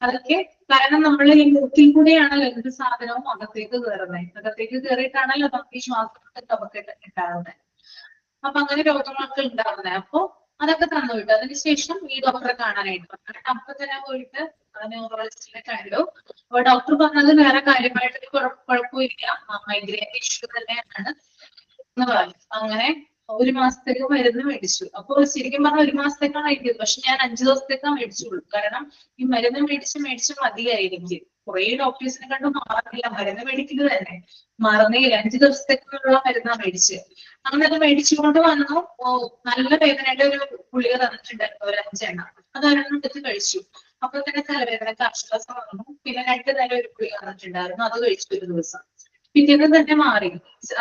അതൊക്കെ കാരണം നമ്മൾ ഈ മൂക്കിൽ കൂടെയാണല്ലോ എന്ത് സാധനവും അകത്തേക്ക് കയറുന്നത്. അകത്തേക്ക് കയറിയിട്ടാണല്ലോ നമുക്ക് ഈ ശ്വാസത്തിന്റെ കഫക്കെട്ടൊക്കെ ഉണ്ടാകുന്നത്. അപ്പൊ അങ്ങനെ രോഗങ്ങളൊക്കെ ഉണ്ടാകുന്നത്. അപ്പൊ അതൊക്കെ തന്നു വിട്ടു. അതിനുശേഷം ഈ ഡോക്ടറെ കാണാനായിട്ട് പറഞ്ഞു. അപ്പൊ തന്നെ പോയിട്ട് ന്യൂറോളജിസ്റ്റിനെ കണ്ടു. അപ്പൊ ഡോക്ടർ പറഞ്ഞത് വേറെ കാര്യമായിട്ടൊരു കുഴപ്പമില്ല, മൈഗ്രെയിൻ ഇഷ്യൂ തന്നെയാണ് എന്ന് പറഞ്ഞു. അങ്ങനെ 1 മാസത്തേക്ക് മരുന്ന് മേടിച്ചു. അപ്പൊ ശരിക്കും പറഞ്ഞാൽ 1 മാസത്തേക്കാണ് എഴുതിയത്. പക്ഷെ ഞാൻ 5 ദിവസത്തേക്കാണ് മേടിച്ചുള്ളൂ. കാരണം ഈ മരുന്ന് മേടിച്ച് മതിയായി എനിക്ക്. കുറെ ഡോക്ടേഴ്സിനെ കണ്ടു മാറുന്നില്ല. മരുന്ന് മേടിക്കുന്നത് തന്നെ മാറുന്നില്ല. 5 ദിവസത്തേക്കുള്ള മരുന്നാണ് മേടിച്ച്. അങ്ങനെ അത് മേടിച്ചുകൊണ്ട് വന്നു. നല്ല വേദനയുടെ ഒരു ഗുളിക തന്നിട്ടുണ്ടായിരുന്നു, ഒരു 5 എണ്ണം. അത് ഒരെണ്ണം എടുത്ത് കഴിച്ചു. അപ്പൊ തന്നെ തലവേദനക്ക് ആശ്വാസം വന്നു. പിന്നെ 2 നേരം ഒരു ഗുളിക തന്നിട്ടുണ്ടായിരുന്നു, അത് കഴിച്ചു ഒരു ദിവസം. പിറ്റേന്ന് തന്നെ മാറി.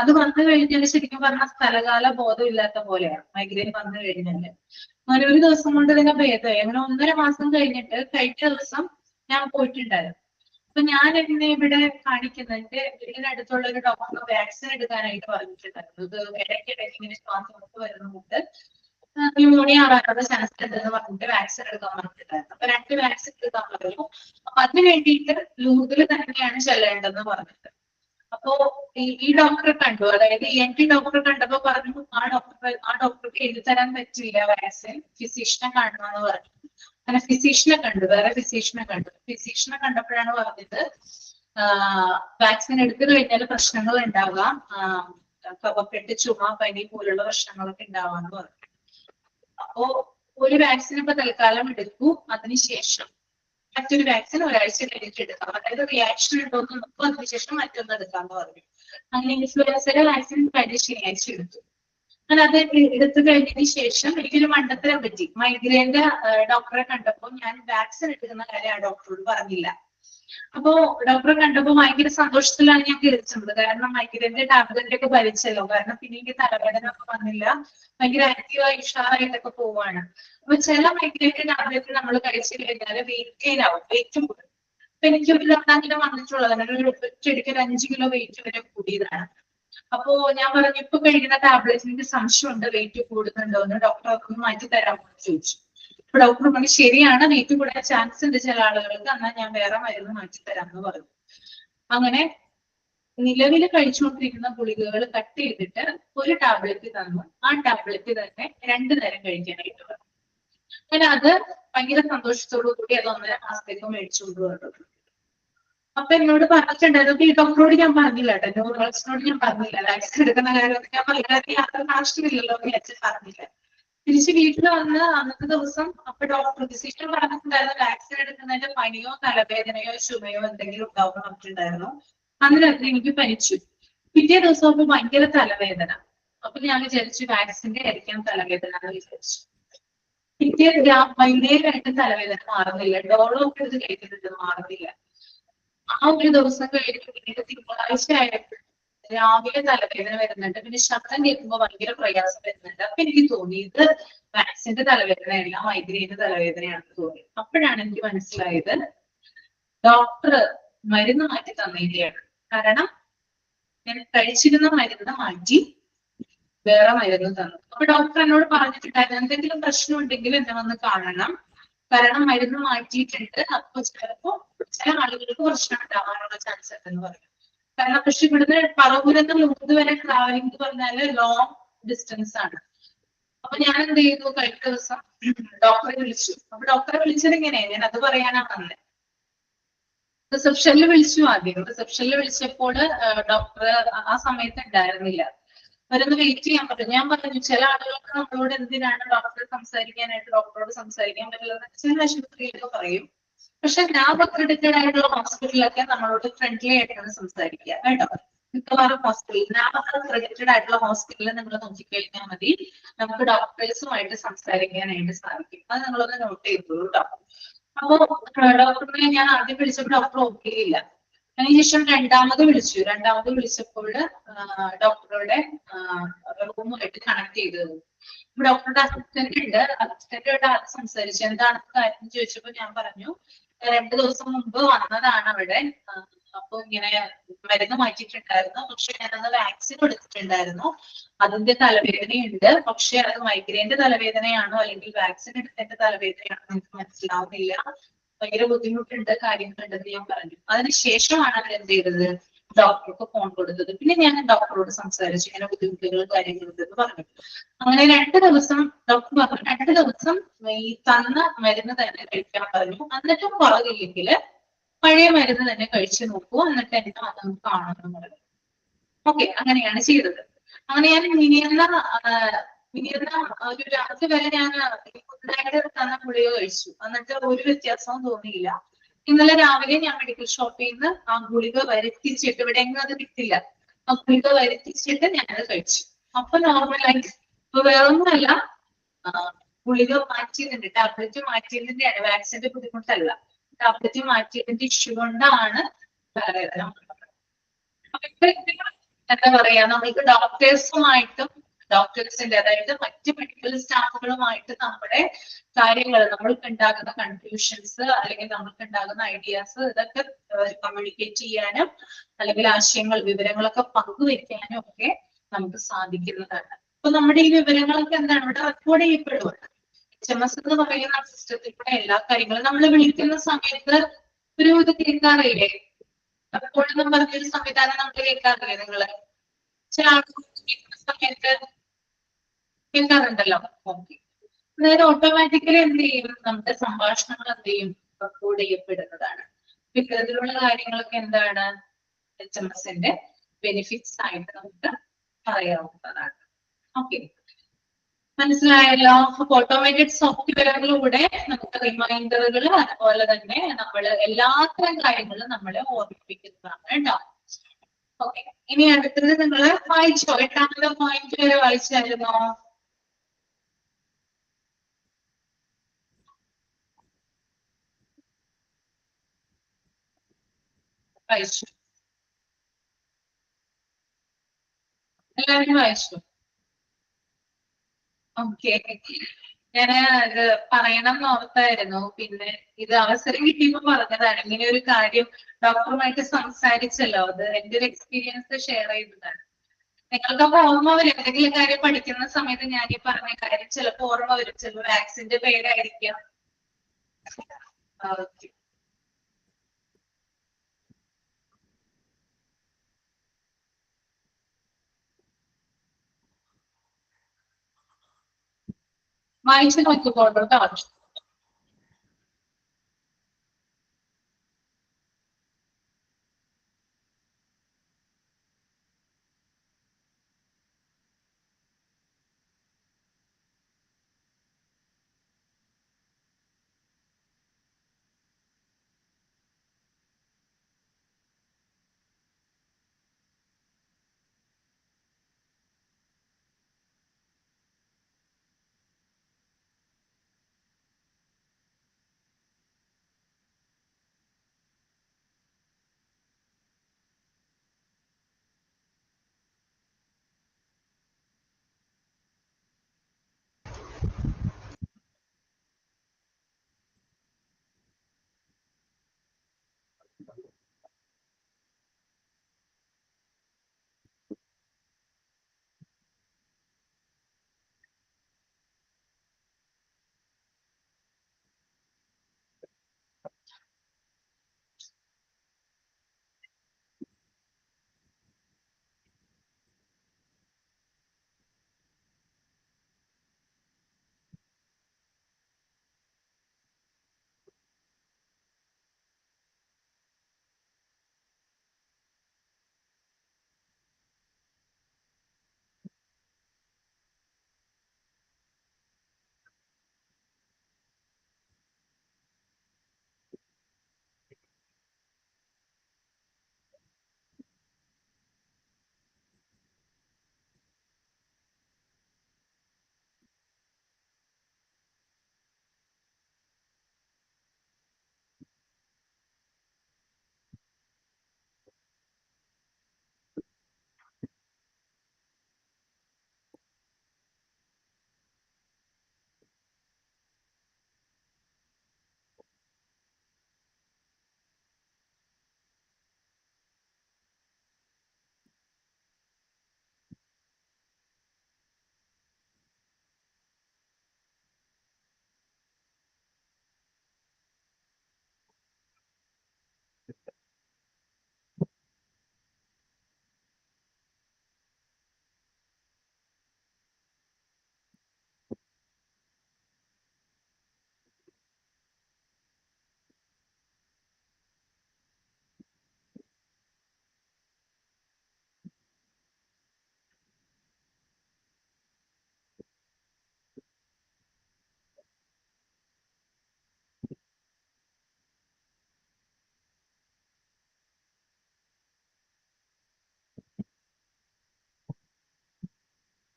അത് വന്നു കഴിഞ്ഞാൽ ശരിക്കും പറഞ്ഞാൽ സ്ഥലകാല ബോധം ഇല്ലാത്ത പോലെയാണ് മൈഗ്രെയിൻ വന്നു കഴിഞ്ഞാല്. അങ്ങനെ ഒരു ദിവസം കൊണ്ട് തന്നെ ഭേദമായി. അങ്ങനെ 1.5 മാസം കഴിഞ്ഞിട്ട് കഴിഞ്ഞ ദിവസം ഞാൻ പോയിട്ടുണ്ടായിരുന്നു. അപ്പൊ ഞാൻ എന്നെ ഇവിടെ കാണിക്കുന്ന എന്റെ വീടിനടുത്തുള്ള ഒരു ഡോക്ടർ വാക്സിൻ എടുക്കാനായിട്ട് പറഞ്ഞിട്ടുണ്ടായിരുന്നു. ഇത് ഇടയ്ക്കിടയ്ക്ക് ഇങ്ങനെ ശ്വാസം മുട്ട് വരുന്നുണ്ട്, ന്യൂമോണിയ ആവാനുള്ള ചാൻസ് ഉണ്ടെന്ന് പറഞ്ഞിട്ട് വാക്സിൻ എടുക്കാൻ പറഞ്ഞിട്ടുണ്ടായിരുന്നു. അപ്പൊ 2 വാക്സിൻ എടുക്കാൻ പറഞ്ഞു. അപ്പൊ അതിന് വേണ്ടിയിട്ട് ലൂർദിൽ തന്നെയാണ് ചെല്ലേണ്ടതെന്ന് പറഞ്ഞിട്ട്. അപ്പോ ഈ ഡോക്ടറെ കണ്ടു, അതായത് ENT ഡോക്ടറെ കണ്ടപ്പോ പറഞ്ഞു ആ ഡോക്ടർക്ക് എഴുതി തരാൻ പറ്റില്ല വാക്സിൻ, ഫിസിഷ്യനെ കാണണമെന്ന് പറഞ്ഞു. അങ്ങനെ ഫിസിഷ്യനെ കണ്ടു, വേറെ ഫിസിഷ്യനെ കണ്ടു. ഫിസിഷ്യനെ കണ്ടപ്പോഴാണ് പറഞ്ഞത് വാക്സിൻ എടുത്തു കഴിഞ്ഞാൽ പ്രശ്നങ്ങൾ ഉണ്ടാകാം, കഫക്കെട്ട്, ചുമ, പനി പോലുള്ള പ്രശ്നങ്ങളൊക്കെ ഉണ്ടാവാന്ന് പറഞ്ഞു. അപ്പോ ഒരു വാക്സിൻ ഇപ്പൊ തൽക്കാലം എടുക്കൂ, അതിനുശേഷം മറ്റൊരു വാക്സിൻ ഒരാഴ്ച കഴിഞ്ഞിട്ട് എടുക്കാം, അതായത് റിയാക്ഷൻ ഉണ്ടോന്ന് നോക്കും, അതിനുശേഷം മറ്റൊന്ന് എടുക്കാന്ന് പറഞ്ഞു. അങ്ങനെ ഇൻഫ്ലുവൻസയുടെ വാക്സിൻ കഴിഞ്ഞ ശനിയാഴ്ച എടുത്തു. ഞാൻ അത് എടുത്തു കഴിഞ്ഞതിന് ശേഷം എനിക്കൊരു മണ്ടത്തരം പറ്റി. മൈഗ്രെയിന്റെ ഡോക്ടറെ കണ്ടപ്പോൾ ഞാൻ വാക്സിൻ എടുക്കുന്ന കാര്യം ആ ഡോക്ടറോട് പറഞ്ഞില്ല. അപ്പോ ഡോക്ടറെ കണ്ടപ്പോ ഭയങ്കര സന്തോഷത്തിലാണ് ഞാൻ കേൾച്ചത്, കാരണം മൈഗ്രെയിന്റെ ടാബ്ലറ്റ് ഒക്കെ ഭരിച്ചല്ലോ. കാരണം പിന്നെ എനിക്ക് തലവേദന ഒക്കെ വന്നില്ല, ഭയങ്കര ആക്റ്റീവായി ഉഷാറായിട്ടൊക്കെ പോവാണ്. അപ്പൊ ചില മൈഗ്രെയിന്റെ ടാബ്ലറ്റ് നമ്മൾ കഴിച്ചു കഴിഞ്ഞാൽ വെയിറ്റ് ഗെയിൻ ആവും, വെയിറ്റും കൂടും. അപ്പൊ എനിക്ക് ഒരു തവണ അങ്ങനെ വന്നിട്ടുള്ളത്, അങ്ങനെ ഒറ്റയടിക്ക് 5 കിലോ വെയിറ്റ് വരെ കൂടിയതാണ്. അപ്പോ ഞാൻ പറഞ്ഞു ഇപ്പൊ കഴിക്കുന്ന ടാബ്ലറ്റിന് സംശയമുണ്ട്, വെയിറ്റ് കൂടുന്നുണ്ടോ എന്ന്, ഡോക്ടർ അതൊന്ന് മാറ്റി തരാമെന്ന് ചോദിച്ചു. അപ്പൊ ഡോക്ടർ പറഞ്ഞു ശരിയാണ്, വെയിറ്റ് കൂടാൻ ചാൻസ് ഉണ്ട് ചില ആളുകൾക്ക്, എന്നാൽ ഞാൻ വേറെ മരുന്ന് മാറ്റി തരാമെന്ന് പറഞ്ഞു. അങ്ങനെ നിലവിൽ കഴിച്ചുകൊണ്ടിരിക്കുന്ന ഗുളികകൾ കട്ട് ചെയ്തിട്ട് ഒരു ടാബ്ലറ്റ് തന്നു. ആ ടാബ്ലറ്റ് തന്നെ 2 നേരം കഴിക്കാനായിട്ട് പറഞ്ഞു. അങ്ങനെ അത് ഭയങ്കര സന്തോഷത്തോടു കൂടി അത് 1.5 മാസത്തേക്ക് മേടിച്ചുകൊണ്ട് വന്നു. അപ്പൊ എന്നോട് പറഞ്ഞിട്ടുണ്ടായിരുന്നു, ഈ ഡോക്ടറോട് ഞാൻ പറഞ്ഞില്ല കേട്ടോ, ന്യൂറോളജിനോട് ഞാൻ പറഞ്ഞില്ല, വാക്സിൻ എടുക്കുന്ന കാര്യം ഞാൻ പറഞ്ഞില്ല, യാത്ര ആവശ്യമില്ലല്ലോ എന്ന് അച്ഛൻ പറഞ്ഞില്ല. തിരിച്ച് വീട്ടിൽ വന്ന് അന്നത്തെ ദിവസം അപ്പൊ ഡോക്ടർ ഫിസിഷ്യൻ പറഞ്ഞിട്ടുണ്ടായിരുന്നു വാക്സിൻ എടുക്കുന്നതിന്റെ പനിയോ തലവേദനയോ ചുമയോ എന്തെങ്കിലും ഉണ്ടാവും പറഞ്ഞിട്ടുണ്ടായിരുന്നു. അന്ന് രാത്രി എനിക്ക് പനിച്ചു. പിറ്റേ ദിവസം അപ്പൊ ഭയങ്കര തലവേദന. അപ്പൊ ഞാൻ വിചാരിച്ചു വാക്സിന്റെ ആയിരിക്കാം തലവേദന എന്ന് വിചാരിച്ചു. പിറ്റേ വൈകുന്നേരമായിട്ട് തലവേദന മാറുന്നില്ല, ഡോളോ ഒക്കെ ഇത് കഴിക്കുന്നുണ്ട്, മാറുന്നില്ല. ആ ഒരു ദിവസം കഴിഞ്ഞ് പിന്നീട് തിങ്കളാഴ്ച ആയപ്പോൾ രാവിലെ തലവേദന വരുന്നുണ്ട്, പിന്നെ ശബ്ദം കേൾക്കുമ്പോൾ ഭയങ്കര പ്രയാസം വരുന്നുണ്ട്. അപ്പൊ എനിക്ക് തോന്നി ഇത് വാക്സിന്റെ തലവേദനയല്ല, മൈഗ്രെയിന്റെ തലവേദനയാണെന്ന് തോന്നി. അപ്പോഴാണ് എനിക്ക് മനസ്സിലായത് ഡോക്ടർ മരുന്ന് മാറ്റി തന്നതിന്റെയാണ്. കാരണം ഞാൻ കഴിച്ചിരുന്ന മരുന്ന് മാറ്റി വേറെ മരുന്ന് തന്നു. അപ്പൊ ഡോക്ടർ എന്നോട് പറഞ്ഞിട്ടുണ്ടായിരുന്നു എന്തെങ്കിലും പ്രശ്നം ഉണ്ടെങ്കിൽ എന്നെ വന്ന് കാണണം, കാരണം മരുന്ന് മാറ്റിയിട്ടുണ്ട്, അപ്പൊ ചിലപ്പോ ചില ആളുകൾക്ക് പ്രശ്നം ഉണ്ടാവാനുള്ള ചാൻസ് ഉണ്ടെന്ന് പറയും. കാരണം പക്ഷെ ഇവിടുന്ന് പറവൂരെന്ന് ലൂർദ് വരെ ട്രാവലിംഗ് എന്ന് പറഞ്ഞാല് ലോങ് ഡിസ്റ്റൻസ് ആണ്. അപ്പൊ ഞാൻ എന്ത് ചെയ്തു, കഴിഞ്ഞ ദിവസം ഡോക്ടറെ വിളിച്ചു. അപ്പൊ ഡോക്ടറെ വിളിച്ചത് എങ്ങനെയാ, ഞാൻ അത് പറയാനാ വന്നത്. റിസപ്ഷനിൽ വിളിച്ചു. ആദ്യം റിസപ്ഷനിൽ വിളിച്ചപ്പോൾ ഡോക്ടർ ആ സമയത്ത് ഉണ്ടായിരുന്നില്ല. അവരൊന്ന് വെയിറ്റ് ചെയ്യാൻ പറ്റും. ഞാൻ പറഞ്ഞു ചില ആളുകൾക്ക് നമ്മളോട് എന്തിനാണ് ഡോക്ടറെ സംസാരിക്കാനായിട്ട് ഡോക്ടറോട് സംസാരിക്കാൻ പറ്റില്ലെന്ന് ചില ആശുപത്രിയിലൊക്കെ പറയും. പക്ഷെ ഞാൻ അക്രഡിറ്റഡ് ആയിട്ടുള്ള ഹോസ്പിറ്റലിലൊക്കെ നമ്മളോട് ഫ്രണ്ട്ലി ആയിട്ടാണ് സംസാരിക്കുക കേട്ടോ. മിക്കവാറും ഹോസ്പിറ്റലിൽ ഞാൻ അക്രഡിറ്റഡ് ആയിട്ടുള്ള ഹോസ്പിറ്റലിൽ നിങ്ങൾ നോക്കിക്കഴിഞ്ഞാൽ മതി, നമുക്ക് ഡോക്ടേഴ്സുമായിട്ട് സംസാരിക്കാനായിട്ട് സാധിക്കും. അത് നിങ്ങളൊന്ന് നോട്ട് ചെയ്തോളൂ കേട്ടോ. അപ്പോ ഡോക്ടറിനെ ഞാൻ ആദ്യം വിളിച്ചപ്പോൾ ഡോക്ടർ ഓക്കെ ഇല്ല. അതിനുശേഷം രണ്ടാമത് വിളിച്ചപ്പോൾ ഡോക്ടറുടെ റൂമുമായിട്ട് കണക്ട് ചെയ്തത്. ഇപ്പൊ ഡോക്ടറുടെ അസിസ്റ്റന്റ് ഉണ്ട്, അസിസ്റ്റന്റോട് സംസാരിച്ചു എന്താണ് കാര്യം ചോദിച്ചപ്പോ ഞാൻ പറഞ്ഞു 2 ദിവസം മുമ്പ് വന്നതാണ് അവിടെ, അപ്പൊ ഇങ്ങനെ മരുന്ന് മാറ്റിയിട്ടുണ്ടായിരുന്നു, പക്ഷെ ഞാനത് വാക്സിൻ എടുത്തിട്ടുണ്ടായിരുന്നു, അതിന്റെ തലവേദനയുണ്ട്, പക്ഷെ അത് മൈഗ്രെയിന്റെ തലവേദനയാണോ അല്ലെങ്കിൽ വാക്സിൻ എടുത്തതിന്റെ തലവേദനയാണോ എനിക്ക് മനസ്സിലാവുന്നില്ല, ഭയങ്കര ബുദ്ധിമുട്ടുണ്ട്, കാര്യങ്ങളുണ്ടെന്ന് ഞാൻ പറഞ്ഞു. അതിനുശേഷമാണ് അവർ എന്ത് ചെയ്തത്, ഡോക്ടർക്ക് ഫോൺ കൊടുത്തത്. പിന്നെ ഞാൻ ഡോക്ടറോട് സംസാരിച്ചു, ഇങ്ങനെ ബുദ്ധിമുട്ടുകൾ കാര്യങ്ങളുണ്ടെന്ന് പറഞ്ഞു. അങ്ങനെ 2 ദിവസം ഡോക്ടർ പറഞ്ഞു 2 ദിവസം ഈ തന്ന മരുന്ന് തന്നെ കഴിക്കാൻ പറഞ്ഞു. എന്നിട്ടും കുറവില്ലെങ്കിൽ പഴയ മരുന്ന് തന്നെ കഴിച്ചു നോക്കൂ, എന്നിട്ട് എന്നെ വന്ന് കാണുമെന്ന് പറഞ്ഞു. ഓക്കെ, അങ്ങനെയാണ് ചെയ്തത്. അങ്ങനെ ഞാൻ മിനിയുന്ന ഒരു രാത്രി വരെ ഞാൻ തന്ന ഗുളിക കഴിച്ചു, എന്നിട്ട് ഒരു വ്യത്യാസവും തോന്നിയില്ല. ഇന്നലെ രാവിലെ ഞാൻ മെഡിക്കൽ ഷോപ്പിൽ നിന്ന് ആ ഗുളിക വരുത്തിച്ചിട്ട്, ഇവിടെ എങ്ങും അത് കിട്ടില്ല, ആ ഗുളിക വരുത്തിച്ചിട്ട് ഞാനത് കഴിച്ചു. അപ്പൊ നോർമലായിട്ട് ഇപ്പൊ വേറൊന്നുമല്ല, ഗുളിക മാറ്റിയതിന്റെ ടാബ്ലറ്റ് മാറ്റിയതിന്റെയാണ്, വാക്സിന്റെ ബുദ്ധിമുട്ടല്ല, ടാബ്ലറ്റ് മാറ്റിയതിന്റെ ഇഷ്യൂ കൊണ്ടാണ് തലവേദന. എന്താ പറയാ, നമ്മൾക്ക് ഡോക്ടേഴ്സുമായിട്ടും ഡോക്ടേഴ്സിന്റെ അതായത് മറ്റ് മെഡിക്കൽ സ്റ്റാഫുകളുമായിട്ട് നമ്മുടെ കാര്യങ്ങൾ, നമ്മൾക്ക് ഉണ്ടാകുന്ന കൺഫ്യൂഷൻസ് അല്ലെങ്കിൽ നമ്മൾക്ക് ഉണ്ടാകുന്ന ഐഡിയാസ് ഇതൊക്കെ കമ്മ്യൂണിക്കേറ്റ് ചെയ്യാനും അല്ലെങ്കിൽ ആശയങ്ങൾ വിവരങ്ങളൊക്കെ പങ്കുവെക്കാനും ഒക്കെ നമുക്ക് സാധിക്കുന്നതാണ്. അപ്പൊ നമ്മുടെ ഈ വിവരങ്ങളൊക്കെ എന്താണ് ഇവിടെ റെക്കോർഡ് ചെയ്യപ്പെടുവാണ്. HMS എന്ന് പറയുന്ന സിസ്റ്റത്തിൽ കൂടെ എല്ലാ കാര്യങ്ങളും നമ്മൾ വിളിക്കുന്ന സമയത്ത് ഒരു ഇത് കേൾക്കാറില്ലേ, അപ്പോഴും പറഞ്ഞൊരു സംവിധാനം നമുക്ക് കേൾക്കാറില്ലേ നിങ്ങള്? ചില ആളുകൾ കേൾക്കുന്ന സമയത്ത് കേൾക്കാറുണ്ടല്ലോ. ഓക്കെ. അതായത് ഓട്ടോമാറ്റിക്കലി എന്ത് ചെയ്യും, നമ്മുടെ സംഭാഷണങ്ങൾ എന്ത് ചെയ്യും, റെക്കോർഡ് ചെയ്യപ്പെടുന്നതാണ്. ഇത്തരത്തിലുള്ള കാര്യങ്ങളൊക്കെ എന്താണ് HMSന്റെ ബെനിഫിറ്റ്സ് ആയിട്ട് നമുക്ക് പറയാവുന്നതാണ്. ഓക്കെ, മനസ്സിലായല്ലോ? അപ്പൊ ഓട്ടോമേറ്റഡ് സോഫ്റ്റ്വെയറിലൂടെ നമുക്ക് റിമൈൻഡറുകൾ അതുപോലെ തന്നെ നമ്മൾ എല്ലാത്തരം കാര്യങ്ങളും നമ്മളെ ഓർമ്മിപ്പിക്കുന്നതാണ് കേട്ടോ. ഓക്കെ, ഇനി അടുത്തത് നിങ്ങൾ വായിച്ചോ? 8ാമത്തെ പോയിന്റ് വരെ വായിച്ചായിരുന്നോ? വായിച്ചു. എല്ലാവരും വായിച്ചു. ഓക്കെ, ഞാന് ഇത് പറയണം എന്ന് ഓർത്തായിരുന്നു. പിന്നെ ഇത് അവസരം കിട്ടിയപ്പോ പറഞ്ഞതാണ്. ഇങ്ങനെ ഒരു കാര്യം ഡോക്ടറുമായിട്ട് സംസാരിച്ചല്ലോ, അത് എന്റെ ഒരു എക്സ്പീരിയൻസ് ഷെയർ ചെയ്തതാണ്. നിങ്ങൾക്കൊക്കെ ഓർമ്മ വരും, എന്തെങ്കിലും കാര്യം പഠിക്കുന്ന സമയത്ത് ഞാൻ ഈ പറഞ്ഞ കാര്യം ചിലപ്പോൾ ഓർമ്മ വരും. ചിലപ്പോൾ വാക്സിന്റെ പേരായിരിക്കാം. ഓക്കെ, വായിച്ചു നോക്കിക്കോളൂ കേട്ടോ.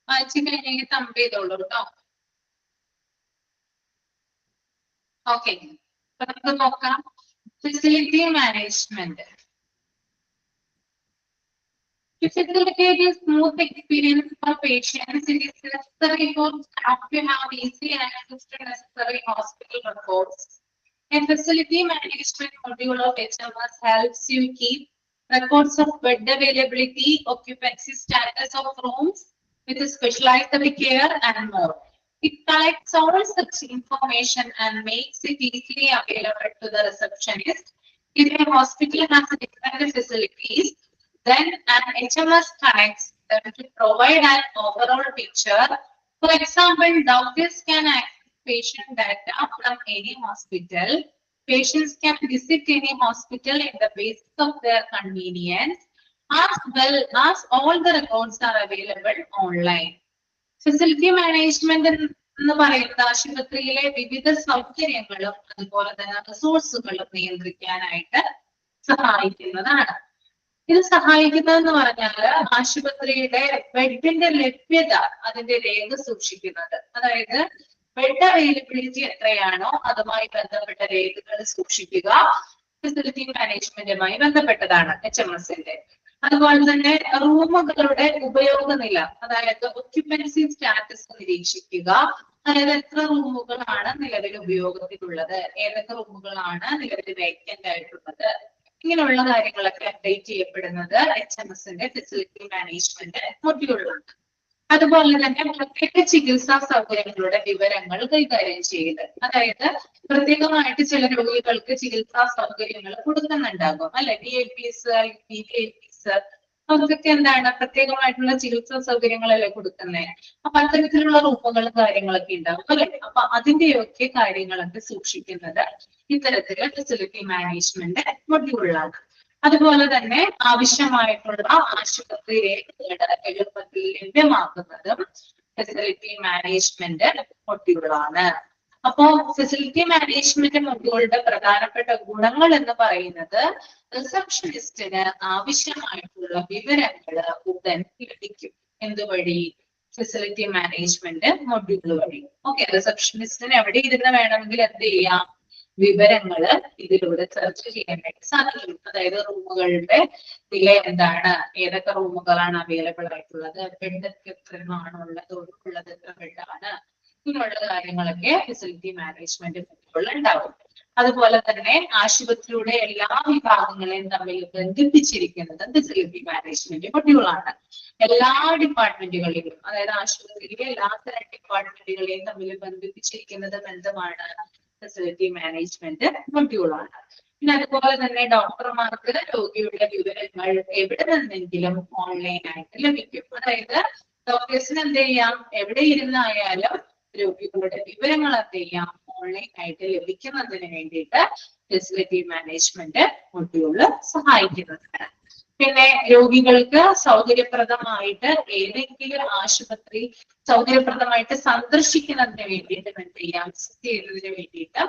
വായിച്ചു കഴിഞ്ഞെങ്കിൽ തമ്പ് ചെയ്തോളൂ കേട്ടോ. ഓക്കെ, അപ്പൊ നമുക്ക് നോക്കാം. Facility management. To facilitate a smooth experience for patients, it is necessary for staff to have easy access to necessary hospital records. A facility management module of HMS helps you keep records of bed availability, occupancy status of rooms with specialized care and more. It collects all such information and makes it easily available to the receptionist. If a hospital has different facilities, then an HMS connects them to provide an overall picture. For example, doctors can access patient data from any hospital. Patients can visit any hospital in the basis of their convenience, as well as all the records are available online. Facility management എന്ന് പറയുന്നത് ആശുപത്രിയിലെ വിവിധ സൗകര്യങ്ങളും അതുപോലെ തന്നെ റിസോഴ്സുകളും നിയന്ത്രിക്കാനായിട്ട് സഹായിക്കുന്നതാണ്. ഇത് സഹായിക്കുന്നതെന്ന് പറഞ്ഞാല് ആശുപത്രിയുടെ ബെഡിന്റെ ലഭ്യത അതിന്റെ രേഖ സൂക്ഷിക്കുന്നത്, അതായത് ബെഡ് അവൈലബിലിറ്റി എത്രയാണോ അതുമായി ബന്ധപ്പെട്ട രേഖകൾ സൂക്ഷിക്കുക ഫെസിലിറ്റി മാനേജ്മെന്റുമായി ബന്ധപ്പെട്ടതാണ് HMSന്റെ. അതുപോലെ തന്നെ റൂമുകളുടെ ഉപയോഗനില, അതായത് ഒക്യുപ്പൻസി സ്റ്റാറ്റസ് നിരീക്ഷിക്കുക, അതായത് എത്ര റൂമുകളാണ് നിലവിൽ ഉപയോഗത്തിലുള്ളത്, ഏതൊക്കെ റൂമുകളാണ് നിലവിൽ വേക്കന്റ് ആയിട്ടുള്ളത്, ഇങ്ങനെയുള്ള കാര്യങ്ങളൊക്കെ അപ്ഡേറ്റ് ചെയ്യപ്പെടുന്നത് HMSന്റെ ഫെസിലിറ്റി മാനേജ്മെന്റ് മൊഡ്യൂളിലുണ്ട്. അതുപോലെ തന്നെ പ്രത്യേക ചികിത്സാ സൗകര്യങ്ങളുടെ വിവരങ്ങൾ കൈകാര്യം ചെയ്യുന്നത്, അതായത് പ്രത്യേകമായിട്ട് ചില രോഗികൾക്ക് ചികിത്സാ സൗകര്യങ്ങൾ കൊടുക്കുന്നുണ്ടാകും അല്ലെ, VIPs, VVIPs, അവർക്കൊക്കെ എന്താണ് പ്രത്യേകമായിട്ടുള്ള ചികിത്സാ സൗകര്യങ്ങളല്ലേ കൊടുക്കുന്നത്. അപ്പൊ അത്തരത്തിലുള്ള റൂമുകളും കാര്യങ്ങളൊക്കെ ഉണ്ടാകും അല്ലെ. അപ്പൊ അതിന്റെയൊക്കെ കാര്യങ്ങളൊക്കെ സൂക്ഷിക്കുന്നത് ഇത്തരത്തിലുള്ള ഫെസിലിറ്റി മാനേജ്മെന്റ് മൊഡ്യൂളിലാണ്. അതുപോലെ തന്നെ ആവശ്യമായിട്ടുള്ള ആശുപത്രി രേഖകൾ എളുപ്പത്തിൽ ലഭ്യമാക്കുന്നതും ഫെസിലിറ്റി മാനേജ്മെന്റ് മൊഡ്യൂളാണ്. അപ്പോ ഫെസിലിറ്റി മാനേജ്മെന്റ് മൊഡ്യൂളുടെ പ്രധാനപ്പെട്ട ഗുണങ്ങൾ എന്ന് പറയുന്നത് റിസപ്ഷനിസ്റ്റിന് ആവശ്യമായിട്ടുള്ള വിവരങ്ങൾ ഉടൻ ലഭിക്കും. എന്തുവഴി? ഫെസിലിറ്റി മാനേജ്മെന്റ് മൊഡ്യൂൾ വഴി. ഓക്കെ, റിസപ്ഷനിസ്റ്റിന് എവിടെ ഇരുന്ന് വേണമെങ്കിൽ എന്ത് ചെയ്യാം, വിവരങ്ങള് ഇതിലൂടെ സെർച്ച് ചെയ്യാനായിട്ട് സാധിക്കും. അതായത് റൂമുകളുടെ വില എന്താണ്, ഏതൊക്കെ റൂമുകളാണ് അവൈലബിൾ ആയിട്ടുള്ളത്, ബെഡ് എത്ര എണ്ണമാണ് ഉള്ളത്, ഒഴുക്കുള്ളത് എത്ര ബെഡാണ്, ഇങ്ങനെയുള്ള കാര്യങ്ങളൊക്കെ ഫെസിലിറ്റി മാനേജ്മെന്റ് മൊഡ്യൂളിൽ ഉണ്ടാവും. അതുപോലെ തന്നെ ആശുപത്രിയുടെ എല്ലാ വിഭാഗങ്ങളെയും തമ്മിൽ ബന്ധിപ്പിച്ചിരിക്കുന്നത് ഫെസിലിറ്റി മാനേജ്മെന്റ് മൊഡ്യൂളാണ്. എല്ലാ ഡിപ്പാർട്ട്മെന്റുകളിലും, അതായത് ആശുപത്രിയിലെ എല്ലാ തരം ഡിപ്പാർട്ട്മെന്റുകളെയും തമ്മിൽ ബന്ധിപ്പിച്ചിരിക്കുന്നത് എന്തുമാണ്, ഫെസിലിറ്റി മാനേജ്മെന്റ് മൊഡ്യൂളാണ്. പിന്നെ അതുപോലെ തന്നെ ഡോക്ടർമാർക്ക് രോഗിയുടെ വിവരങ്ങൾ എവിടെ നിന്നെങ്കിലും ഓൺലൈൻ ആയിട്ട് ലഭിക്കും. അതായത് ഡോക്ടേഴ്സിന് എന്ത് ചെയ്യാം, എവിടെ ഇരുന്നായാലും രോഗികളുടെ വിവരങ്ങൾ എന്ത് ചെയ്യാം, ഓൺലൈൻ ആയിട്ട് ലഭിക്കുന്നതിന് വേണ്ടിയിട്ട് ഫെസിലിറ്റി മാനേജ്മെന്റ് മൊഡ്യൂള് സഹായിക്കുന്നതാണ്. പിന്നെ രോഗികൾക്ക് സൗകര്യപ്രദമായിട്ട് ഏതെങ്കിലും ആശുപത്രി സൗകര്യപ്രദമായിട്ട് സന്ദർശിക്കുന്നതിന് വേണ്ടിയിട്ട് എന്ത് ചെയ്യാം, വിസിറ്റ് ചെയ്യുന്നതിന് വേണ്ടിയിട്ട്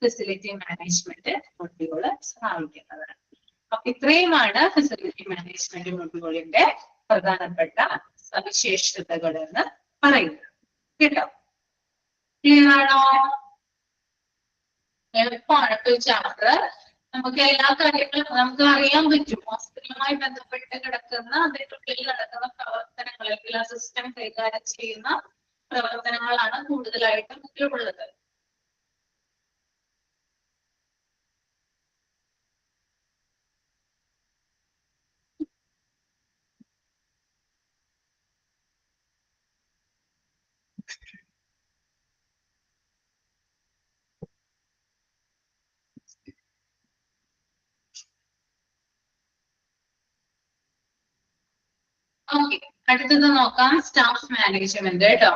ഫെസിലിറ്റി മാനേജ്മെന്റ് മൊഡ്യൂള് സഹായിക്കുന്നതാണ്. അപ്പൊ ഇത്രയുമാണ് ഫെസിലിറ്റി മാനേജ്മെന്റ് മൊഡ്യൂളിന്റെ പ്രധാനപ്പെട്ട സവിശേഷതകൾ എന്ന് പറയുന്നത്. കേട്ടോ? ക്ലിയർ ആണോ? എളുപ്പമാണ് ഈ ചാപ്റ്റർ. നമുക്ക് എല്ലാ കാര്യങ്ങളും നമുക്ക് അറിയാൻ പറ്റും. ഹോസ്പിറ്റലുമായി ബന്ധപ്പെട്ട് കിടക്കുന്ന അതിന്റെ ഉള്ളിൽ നടക്കുന്ന പ്രവർത്തനങ്ങൾ, അല്ലെങ്കിൽ ആ സിസ്റ്റം കൈകാര്യം ചെയ്യുന്ന പ്രവർത്തനങ്ങളാണ് കൂടുതലായിട്ടും ഇതിലുള്ളത്. ഓക്കെ, അടുത്തത് നോക്കാം, സ്റ്റാഫ് മാനേജ്മെന്റ് കേട്ടോ.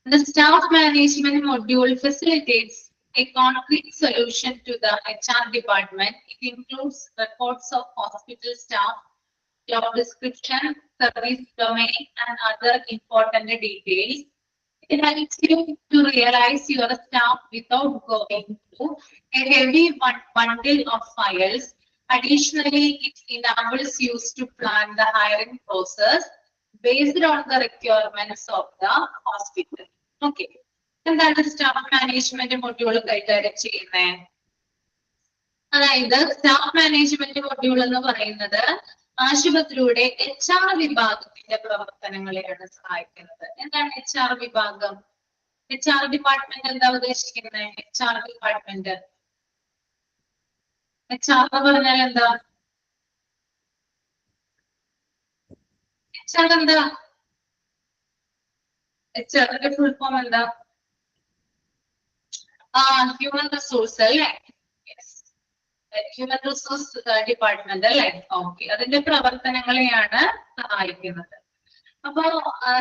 The staff management module facilitates a concrete solution to the HR department. It includes records of hospital staff, job description, service domain, and other important details. It helps you to realize your staff without going through a heavy bundle of files. Additionally, it enables you to plan the hiring process based on the requirements of the hospital. Okay. എന്താണ് സ്റ്റാഫ് മാനേജ്മെന്റ് മൊഡ്യൂൾ കൈകാര്യം ചെയ്യുന്നത്? അതായത് സ്റ്റാഫ് മാനേജ്മെന്റ് മൊഡ്യൂൾ എന്ന് പറയുന്നത് ആശുപത്രിയുടെ HR വിഭാഗത്തിന്റെ പ്രവർത്തനങ്ങളെയാണ് സഹായിക്കുന്നത്. എന്താണ് HR വിഭാഗം? HR ഡിപ്പാർട്ട്മെന്റ് എന്താ ഉദ്ദേശിക്കുന്നത്? HR ഡിപ്പാർട്ട്മെന്റ് HR എന്ന് പറഞ്ഞാൽ എന്താ? HR എന്താ? HR ന്റെ ഫുൾ ഫോം എന്താ? ഹ്യൂമൻ റിസോഴ്സ് അല്ലേ? ഹ്യൂമൻ റിസോഴ്സ് ഡിപ്പാർട്ട്മെന്റ് അല്ലേ? ഓക്കെ, അതിന്റെ പ്രവർത്തനങ്ങളെയാണ് സഹായിക്കുന്നത്. അപ്പോ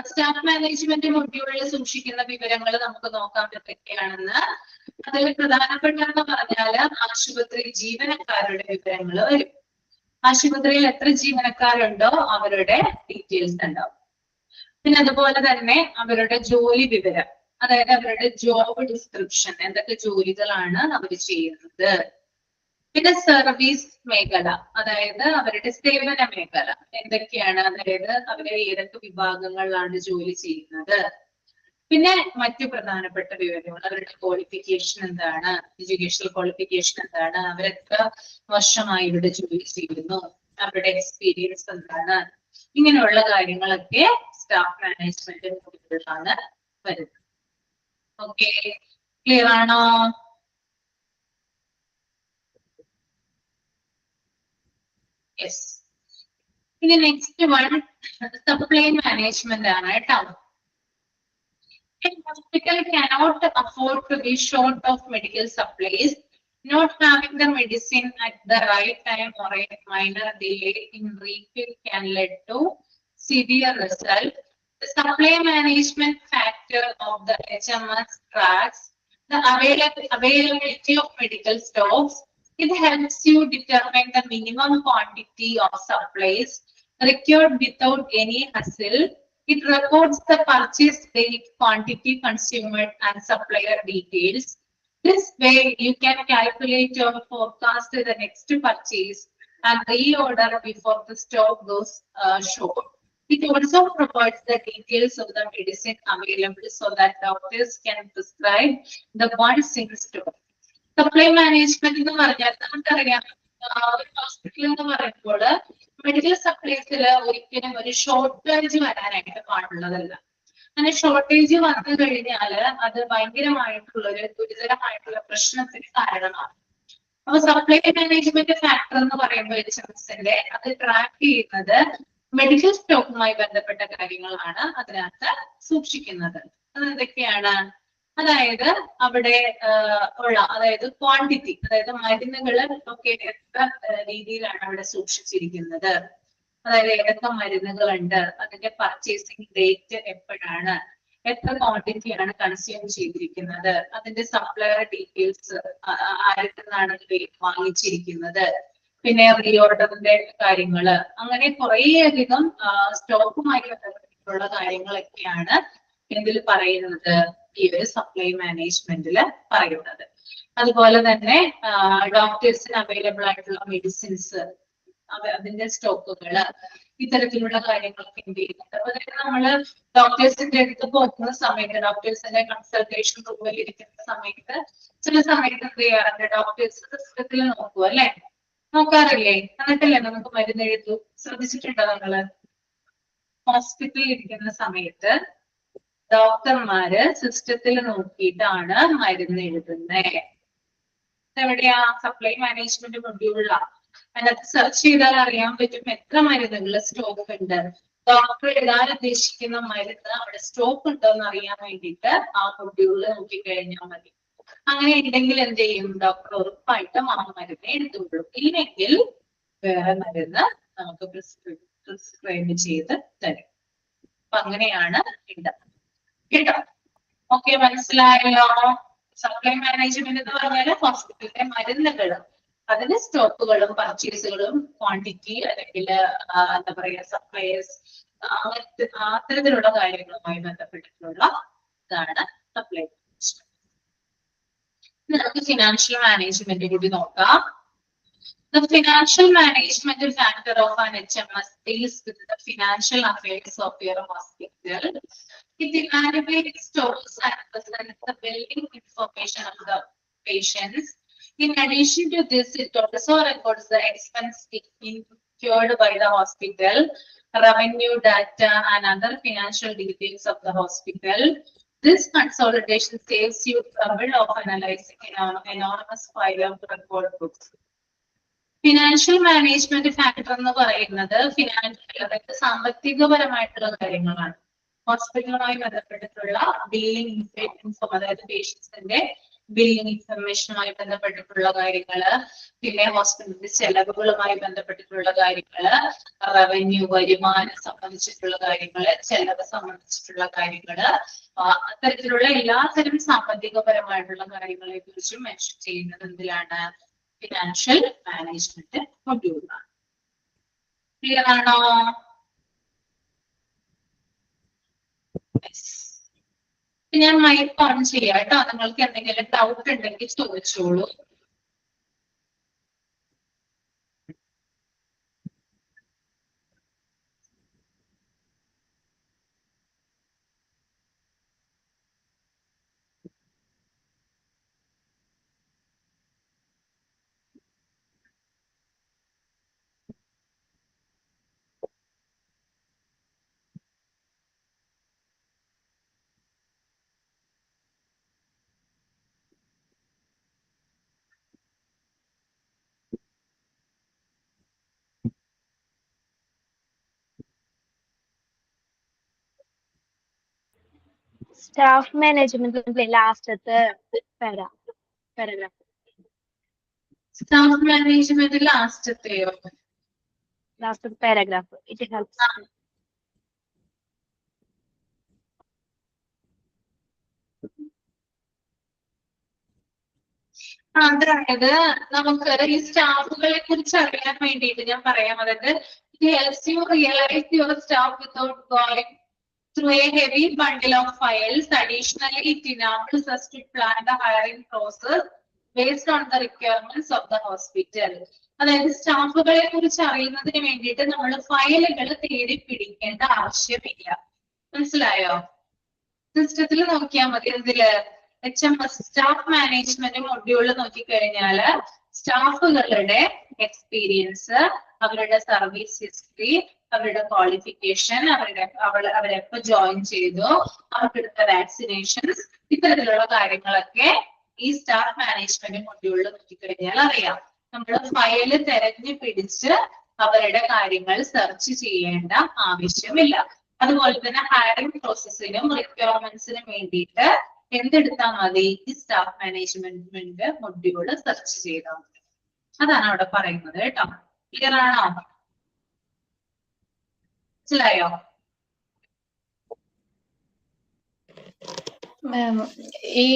സ്റ്റാഫ് മാനേജ്മെന്റ് മൊഡ്യൂളിൽ സൂക്ഷിക്കുന്ന വിവരങ്ങൾ നമുക്ക് നോക്കാൻ എന്തൊക്കെയാണെന്ന്. അതിൽ പ്രധാനപ്പെട്ടതെന്ന് പറഞ്ഞാല് ആശുപത്രി ജീവനക്കാരുടെ വിവരങ്ങൾ വരും. ആശുപത്രിയിൽ എത്ര ജീവനക്കാരുണ്ടോ അവരുടെ ഡീറ്റെയിൽസ് ഉണ്ടാവും. പിന്നെ അതുപോലെ തന്നെ അവരുടെ ജോലി വിവരം, അതായത് അവരുടെ ജോബ് ഡിസ്ക്രിപ്ഷൻ, എന്തൊക്കെ ജോലികളാണ് അവർ ചെയ്യുന്നത്. പിന്നെ സർവീസ് മേഖല, അതായത് അവരുടെ സേവന മേഖല എന്തൊക്കെയാണ്, അതായത് അവര് ഏതൊക്കെ വിഭാഗങ്ങളിലാണ് ജോലി ചെയ്യുന്നത്. പിന്നെ മറ്റു പ്രധാനപ്പെട്ട വിവരങ്ങൾ, അവരുടെ ക്വാളിഫിക്കേഷൻ എന്താണ്, എഡ്യൂക്കേഷണൽ ക്വാളിഫിക്കേഷൻ എന്താണ്, അവരെത്ര വർഷമായി ഇവിടെ ജോലി ചെയ്യുന്നു, അവരുടെ എക്സ്പീരിയൻസ് എന്താണ്, ഇങ്ങനെയുള്ള കാര്യങ്ങളൊക്കെ സ്റ്റാഫ് മാനേജ്മെന്റിലാണ് വരുന്നത്. ഓക്കെ, ക്ലിയർ ആണോ? യെസ്. ഇനി നെക്സ്റ്റ് വൺ സപ്ലൈ മാനേജ്മെന്റ് ആണ് കേട്ടോ. A hospital cannot afford to be short of medical supplies. Not having the medicine at the right time or a minor delay in refill can lead to severe result. The supply management factor of the HMS tracks the availability of medical stocks. It helps you determine the minimum quantity of supplies required without any hassle. It records the purchase date, quantity consumed, and supplier details. This way, you can calculate or forecast the next purchase and reorder before the stock goes short. It also provides the details of the medicine available so that doctors can prescribe the ones in stock. Supply management എന്ന് പറഞ്ഞാൽ നമുക്കറിയാം, ഹോസ്പിറ്റൽ എന്ന് പറയുമ്പോൾ മെഡിക്കൽ സപ്ലൈസിൽ ഒരിക്കലും ഒരു ഷോർട്ടേജ് വരാനായിട്ട് പാടുള്ളതല്ല. അങ്ങനെ ഷോർട്ടേജ് വന്നു കഴിഞ്ഞാൽ അത് ഭയങ്കരമായിട്ടുള്ള ഒരു ഗുരുതരമായിട്ടുള്ള പ്രശ്നത്തിന് കാരണമാണ്. അപ്പൊ സപ്ലൈ മാനേജ്മെന്റ് ഫാക്ടർ എന്ന് പറയുമ്പോൾ HMSന്റെ അത് ട്രാക്ക് ചെയ്യുന്നത് മെഡിക്കൽ സ്റ്റോക്കുമായി ബന്ധപ്പെട്ട കാര്യങ്ങളാണ് അതിനകത്ത് സൂക്ഷിക്കുന്നത്. അത് എന്തൊക്കെയാണ്? അതായത് അവിടെ ഉള്ള, അതായത് ക്വാണ്ടിറ്റി, അതായത് മരുന്നുകൾ ഒക്കെ എത്ര രീതിയിലാണ് അവിടെ സൂക്ഷിച്ചിരിക്കുന്നത്, അതായത് ഏതൊക്കെ മരുന്നുകളുണ്ട്, അതിന്റെ പർച്ചേസിംഗ് ഡേറ്റ് എപ്പോഴാണ്, എത്ര ക്വാണ്ടിറ്റിയാണ് കൺസ്യൂം ചെയ്തിരിക്കുന്നത്, അതിന്റെ സപ്ലയർ ഡീറ്റെയിൽസ്, ആരിൽ നിന്നാണ് വാങ്ങിച്ചിരിക്കുന്നത്, പിന്നെ റീഓർഡറിന്റെ കാര്യങ്ങള്, അങ്ങനെ കുറേയധികം സ്റ്റോക്കുമായി ബന്ധപ്പെട്ടിട്ടുള്ള കാര്യങ്ങളൊക്കെയാണ് ഇതിൽ പറയുന്നത്, ഈ ഒരു സപ്ലൈ മാനേജ്മെന്റിൽ പറയുന്നത്. അതുപോലെ തന്നെ ഡോക്ടേഴ്സിന് അവൈലബിൾ ആയിട്ടുള്ള മെഡിസിൻസ്, അതിന്റെ സ്റ്റോക്കുകള്, ഇത്തരത്തിലുള്ള കാര്യങ്ങളൊക്കെ എന്ത് ചെയ്യുന്നുണ്ട്. അതായത് നമ്മള് ഡോക്ടേഴ്സിന്റെ അടുത്ത് പോകുന്ന സമയത്ത്, ഡോക്ടേഴ്സിന്റെ കൺസൾട്ടേഷൻ റൂമിൽ ഇരിക്കുന്ന സമയത്ത് ചില സമയത്ത് എന്ത് ചെയ്യാറുണ്ട്, ഡോക്ടേഴ്സ് സിസ്റ്റത്തിൽ നോക്കൂ അല്ലെ? നോക്കാറില്ലേ? എന്നിട്ടല്ലേ നമുക്ക് മരുന്ന് എഴുതൂ? ശ്രദ്ധിച്ചിട്ടുണ്ടോ നിങ്ങള്? ഹോസ്പിറ്റലിൽ ഇരിക്കുന്ന സമയത്ത് ഡോക്ടർമാര് സിസ്റ്റത്തിൽ നോക്കിയിട്ടാണ് മരുന്ന് എഴുതുന്നത്. എവിടെയാ? സപ്ലൈ മാനേജ്മെന്റ് മൊഡ്യൂളിലാണ്. അതിനകത്ത് സെർച്ച് ചെയ്താൽ അറിയാൻ പറ്റും എത്ര മരുന്നുകൾ സ്റ്റോക്ക് ഉണ്ട്. ഡോക്ടർ എഴുതാൻ ഉദ്ദേശിക്കുന്ന മരുന്ന് അവിടെ സ്റ്റോക്ക് ഉണ്ടോ എന്ന് അറിയാൻ വേണ്ടിയിട്ട് ആ മൊഡ്യൂളിൽ നോക്കിക്കഴിഞ്ഞാൽ മതി. അങ്ങനെ ഉണ്ടെങ്കിൽ എന്ത് ചെയ്യും? ഡോക്ടർ ഉറപ്പായിട്ടും ആ മരുന്ന് എഴുതുള്ളൂ. ഇല്ലെങ്കിൽ വേറെ മരുന്ന് നമുക്ക് പ്രിസ്ക്രൈബ് ചെയ്ത് തരും. അപ്പൊ അങ്ങനെയാണ് ഉണ്ടാവുക കേട്ടോ. ഓക്കെ, മനസ്സിലായല്ലോ? സപ്ലൈ മാനേജ്മെന്റ് എന്ന് പറഞ്ഞാൽ ഹോസ്പിറ്റലിലെ മരുന്നുകളും അതിന്റെ സ്റ്റോക്കുകളും പർച്ചേസുകളും ക്വാണ്ടിറ്റി അല്ലെങ്കിൽ എന്താ പറയുക സപ്ലൈസ്, അങ്ങനത്തെ അത്തരത്തിലുള്ള കാര്യങ്ങളുമായി ബന്ധപ്പെട്ടിട്ടുള്ള ഇതാണ് സപ്ലൈ മാനേജ്മെന്റ്. നമുക്ക് ഫിനാൻഷ്യൽ മാനേജ്മെന്റ് കൂടി നോക്കാം. The financial management factor of an HMS deals with the financial affairs of your hospital. It evaluates stocks and presents the billing information of the patients. In addition to this, it also records the expense incurred by the hospital, revenue data, and other financial details of the hospital. This consolidation saves you trouble of analyzing an enormous file of record books. Financial management factor എന്ന് പറയുന്നത് ഫിനാൻഷ്യൽ, അതായത് സാമ്പത്തികപരമായിട്ടുള്ള കാര്യങ്ങളാണ്. ഹോസ്പിറ്റലുമായി ബന്ധപ്പെട്ടിട്ടുള്ള ബില്ലിംഗ് ഇൻഫോം, അതായത് പേഷ്യൻസിന്റെ ബില്ലിംഗ് ഇൻഫർമേഷനുമായി ബന്ധപ്പെട്ടിട്ടുള്ള കാര്യങ്ങള്, പിന്നെ ഹോസ്പിറ്റലിന്റെ ചെലവുകളുമായി ബന്ധപ്പെട്ടിട്ടുള്ള കാര്യങ്ങള്, റവന്യൂ വരുമാനം സംബന്ധിച്ചിട്ടുള്ള കാര്യങ്ങള്, ചെലവ് സംബന്ധിച്ചിട്ടുള്ള കാര്യങ്ങള്, അത്തരത്തിലുള്ള എല്ലാത്തരം സാമ്പത്തികപരമായിട്ടുള്ള കാര്യങ്ങളെ കുറിച്ചും മെൻഷൻ ചെയ്യുന്നത് എന്തിലാണ്? ഫിനാൻഷ്യൽ മാനേജ്മെന്റ് മൊഡ്യൂളാണ്. ക്ലിയർ ആണോ? ഞാൻ മൈക്ക് ഓൺ ചെയ്യാം കേട്ടോ. നിങ്ങൾക്ക് എന്തെങ്കിലും ഡൗട്ട് ഉണ്ടെങ്കിൽ ചോദിച്ചോളൂ. സ്റ്റാഫ് മാനേജ്മെന്റ് ലാസ്റ്റത്തെ പാരഗ്രാഫ്. സ്റ്റാഫ് മാനേജ്മെന്റ് ലാസ്റ്റത്തെയോ? ലാസ്റ്റത്തെ പാരഗ്രാഫ്. It helps. അതായത് നമുക്ക് ഈ സ്റ്റാഫുകളെ കുറിച്ച് അറിയാൻ വേണ്ടിയിട്ട് ഞാൻ പറയാം. അതായത് it helps you realize your staff without going through a heavy bundle of files. Additionally, it enables us to plan the hiring process based on the requirements of the hospital. അതായത് സ്റ്റാഫുകളെ കുറിച്ച് അറിയുന്നതിന് വേണ്ടിയിട്ട് നമ്മൾ ഫയലുകൾ തേടി പിടിക്കേണ്ട ആവശ്യമില്ല. മനസ്സിലായോ? സിസ്റ്റത്തിൽ നോക്കിയാൽ മതി. ഇതില് HMS സ്റ്റാഫ് മാനേജ്മെന്റ് മൊഡ്യൂൾ നോക്കിക്കഴിഞ്ഞാല് സ്റ്റാഫുകളുടെ എക്സ്പീരിയൻസ്, അവരുടെ സർവീസ് ഹിസ്റ്ററി, അവരുടെ ക്വാളിഫിക്കേഷൻ, അവരെപ്പോ ജോയിൻ ചെയ്തു, അവർക്കെടുത്ത വാക്സിനേഷൻസ്, ഇത്തരത്തിലുള്ള കാര്യങ്ങളൊക്കെ ഈ സ്റ്റാഫ് മാനേജ്മെന്റ് മൊഡ്യൂളിൽ നോക്കിക്കഴിഞ്ഞാൽ അറിയാം. നമ്മൾ ഫയല് തെരഞ്ഞു പിടിച്ച് അവരുടെ കാര്യങ്ങൾ സെർച്ച് ചെയ്യേണ്ട ആവശ്യമില്ല. അതുപോലെ തന്നെ ഹയറിംഗ് പ്രോസസ്സിനും റിക്വയർമെന്റ്സിനും വേണ്ടിയിട്ട് എന്തെടുത്താൽ മതി? ഈ സ്റ്റാഫ് മാനേജ്മെന്റ് മൊഡ്യൂള് സെർച്ച് ചെയ്താൽ മതി. അതാണ് അവിടെ പറയുന്നത് കേട്ടോ. ക്ലിയർ ആണോ? മനസ്സിലായോ? മാം, ഈ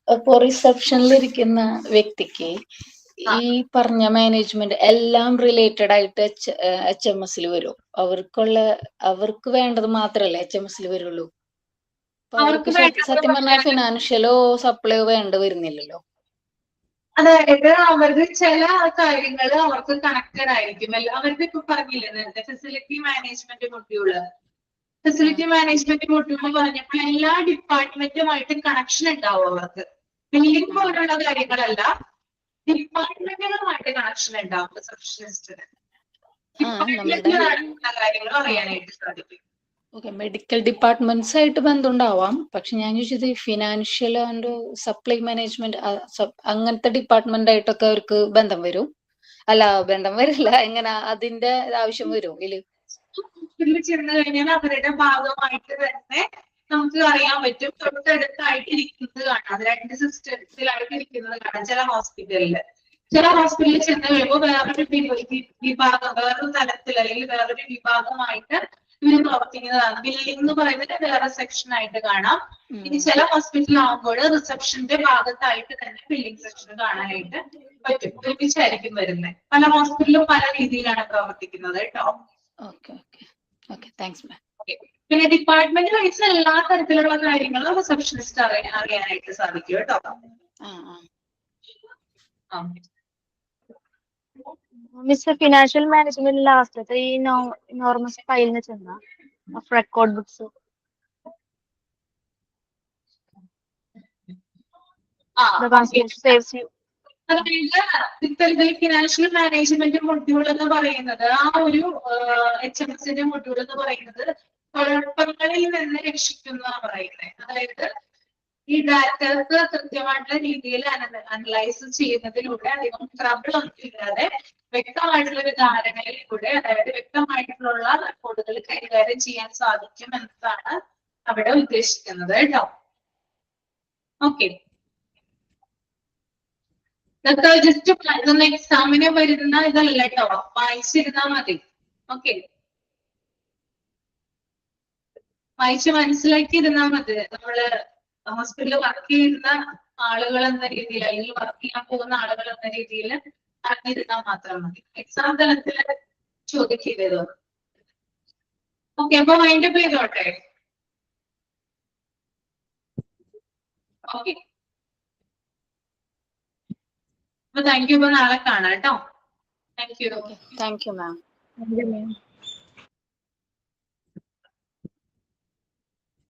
ഇപ്പോ റിസപ്ഷനിൽ ഇരിക്കുന്ന വ്യക്തിക്ക് ഈ പറഞ്ഞ മാനേജ്മെന്റ് എല്ലാം റിലേറ്റഡ് ആയിട്ട് HMS വരും. അവർക്ക് വേണ്ടത് മാത്രല്ലേ HMS വരുള്ളൂ. അപ്പൊ അവർക്ക് സത്യം പറഞ്ഞാൽ ഫിനാൻഷ്യലോ സപ്ലൈയോ വേണ്ട വരുന്നില്ലല്ലോ. അതായത് അവർക്ക് ചില കാര്യങ്ങൾ അവർക്ക് കണക്റ്റഡ് ആയിരിക്കും. അവർക്ക് ഇപ്പൊ പറഞ്ഞില്ലേ നേരത്തെ facility management module. Facility management module പറഞ്ഞപ്പോൾ എല്ലാ ഡിപ്പാർട്ട്മെന്റുമായിട്ട് കണക്ഷൻ ഉണ്ടാവും അവർക്ക്. ബില്ലിംഗ് പോലുള്ള കാര്യങ്ങളല്ല, ഡിപ്പാർട്ട്മെന്റുകളുമായിട്ട് കണക്ഷൻ ഉണ്ടാവും റിസപ്ഷനിസ്റ്റിന്. കാര്യങ്ങൾ അറിയാനായിട്ട് സാധിക്കും. ഓക്കെ, മെഡിക്കൽ ഡിപ്പാർട്ട്മെന്റ്സ് ആയിട്ട് ബന്ധമുണ്ടാവാം. പക്ഷെ ഞാൻ ചോദിച്ചത് ഫിനാൻഷ്യൽ ആൻഡ് സപ്ലൈ മാനേജ്മെന്റ് അങ്ങനത്തെ ഡിപ്പാർട്ട്മെന്റ് ആയിട്ടൊക്കെ അവർക്ക് ബന്ധം വരും. അല്ല, ബന്ധം വരില്ല, എങ്ങനെ അതിന്റെ ആവശ്യം വരും ഇതില്? ചെന്ന് കഴിഞ്ഞാൽ അവരുടെ ഭാഗമായിട്ട് തന്നെ നമുക്ക് അറിയാൻ പറ്റും. തൊട്ടടുത്തായിട്ട് ഇരിക്കുന്നത് കാണാം. അത് രണ്ട് സിസ്റ്റത്തിലായിട്ട് ഇരിക്കുന്നത് കാണാം ചില ഹോസ്പിറ്റലിൽ. ചില ഹോസ്പിറ്റലിൽ ചെന്ന് കഴിയുമ്പോൾ വേറൊരു വിഭാഗം, വേറൊരു തലത്തിൽ അല്ലെങ്കിൽ വേറൊരു വിഭാഗമായിട്ട് ഇവര് പ്രവർത്തിക്കുന്നതാണ്. ബില്ലിംഗ് എന്ന് പറയുന്നത് വേറെ സെക്ഷൻ ആയിട്ട് കാണാം. ഇനി ചില ഹോസ്പിറ്റൽ ആകുമ്പോൾ റിസപ്ഷന്റെ ഭാഗത്തായിട്ട് തന്നെ ബില്ലിംഗ് സെക്ഷൻ കാണാനായിട്ട് പറ്റും. ഒരുമിച്ചായിരിക്കും വരുന്നത്. പല ഹോസ്പിറ്റലിലും പല രീതിയിലാണ് പ്രവർത്തിക്കുന്നത് കേട്ടോ. പിന്നെ ഡിപ്പാർട്ട്മെന്റ് വൈസ് എല്ലാ തരത്തിലുള്ള കാര്യങ്ങളും റിസപ്ഷനിസ്റ്റ് അറിയാനായിട്ട് സാധിക്കും കേട്ടോ. മിസ്, ഫിനാൻഷ്യൽ മാനേജ്മെന്റ് ലാസ്റ്റത്തെ ഈ നോർമസ് ഫയലിന് ചെന്ന റെക്കോർഡ് ബുക്സ് അതായത് ഫിനാൻഷ്യൽ മാനേജ്മെന്റ് മൊഡ്യൂൾ എന്ന് പറയുന്നത് ആ ഒരു HMSന്റെ മൊഡ്യൂൾ എന്ന് പറയുന്നത് കുഴപ്പങ്ങളിൽ നിന്ന് രക്ഷിക്കുന്ന പറയുന്നത്. അതായത് ഈ ഡാറ്റസ് കൃത്യമായിട്ടുള്ള രീതിയിൽ അനലൈസ് ചെയ്യുന്നതിലൂടെ അധികം ട്രബിൾ ഒന്നും ഇല്ലാതെ വ്യക്തമായിട്ടുള്ള ഒരു ധാരണയിലൂടെ, അതായത് വ്യക്തമായിട്ടുള്ള റെക്കോർഡുകൾ കൈകാര്യം ചെയ്യാൻ സാധിക്കും എന്നതാണ് അവിടെ ഉദ്ദേശിക്കുന്നത് കേട്ടോ. ഓക്കെ, ഇതൊക്കെ ജസ്റ്റ് ഇതൊന്ന് എക്സാമിന് വരുന്ന ഇതല്ല കേട്ടോ, വായിച്ചിരുന്നാ മതി. ഓക്കെ, വായിച്ച് മനസ്സിലാക്കി ഇരുന്നാൽ മതി. നമ്മള് ഹോസ്പിറ്റലിൽ വർക്ക് ചെയ്യുന്ന ആളുകൾ എന്ന രീതിയിൽ, അല്ലെങ്കിൽ വർക്ക് ചെയ്യാൻ പോകുന്ന ആളുകൾ എന്ന രീതിയിൽ അറിഞ്ഞിരുന്നാൽ മാത്രം മതി. എക്സാം തലത്തിൽ ചോദിക്കരുത്. ഓക്കെ, അപ്പൊ വൈൻഡപ്പ് ചെയ്തോട്ടെ. ഓക്കെ, അപ്പൊ താങ്ക് യു. ഇപ്പൊ നാളെ കാണാം കേട്ടോ. Thank you. Thank you ma'am. Thank you, ma'am.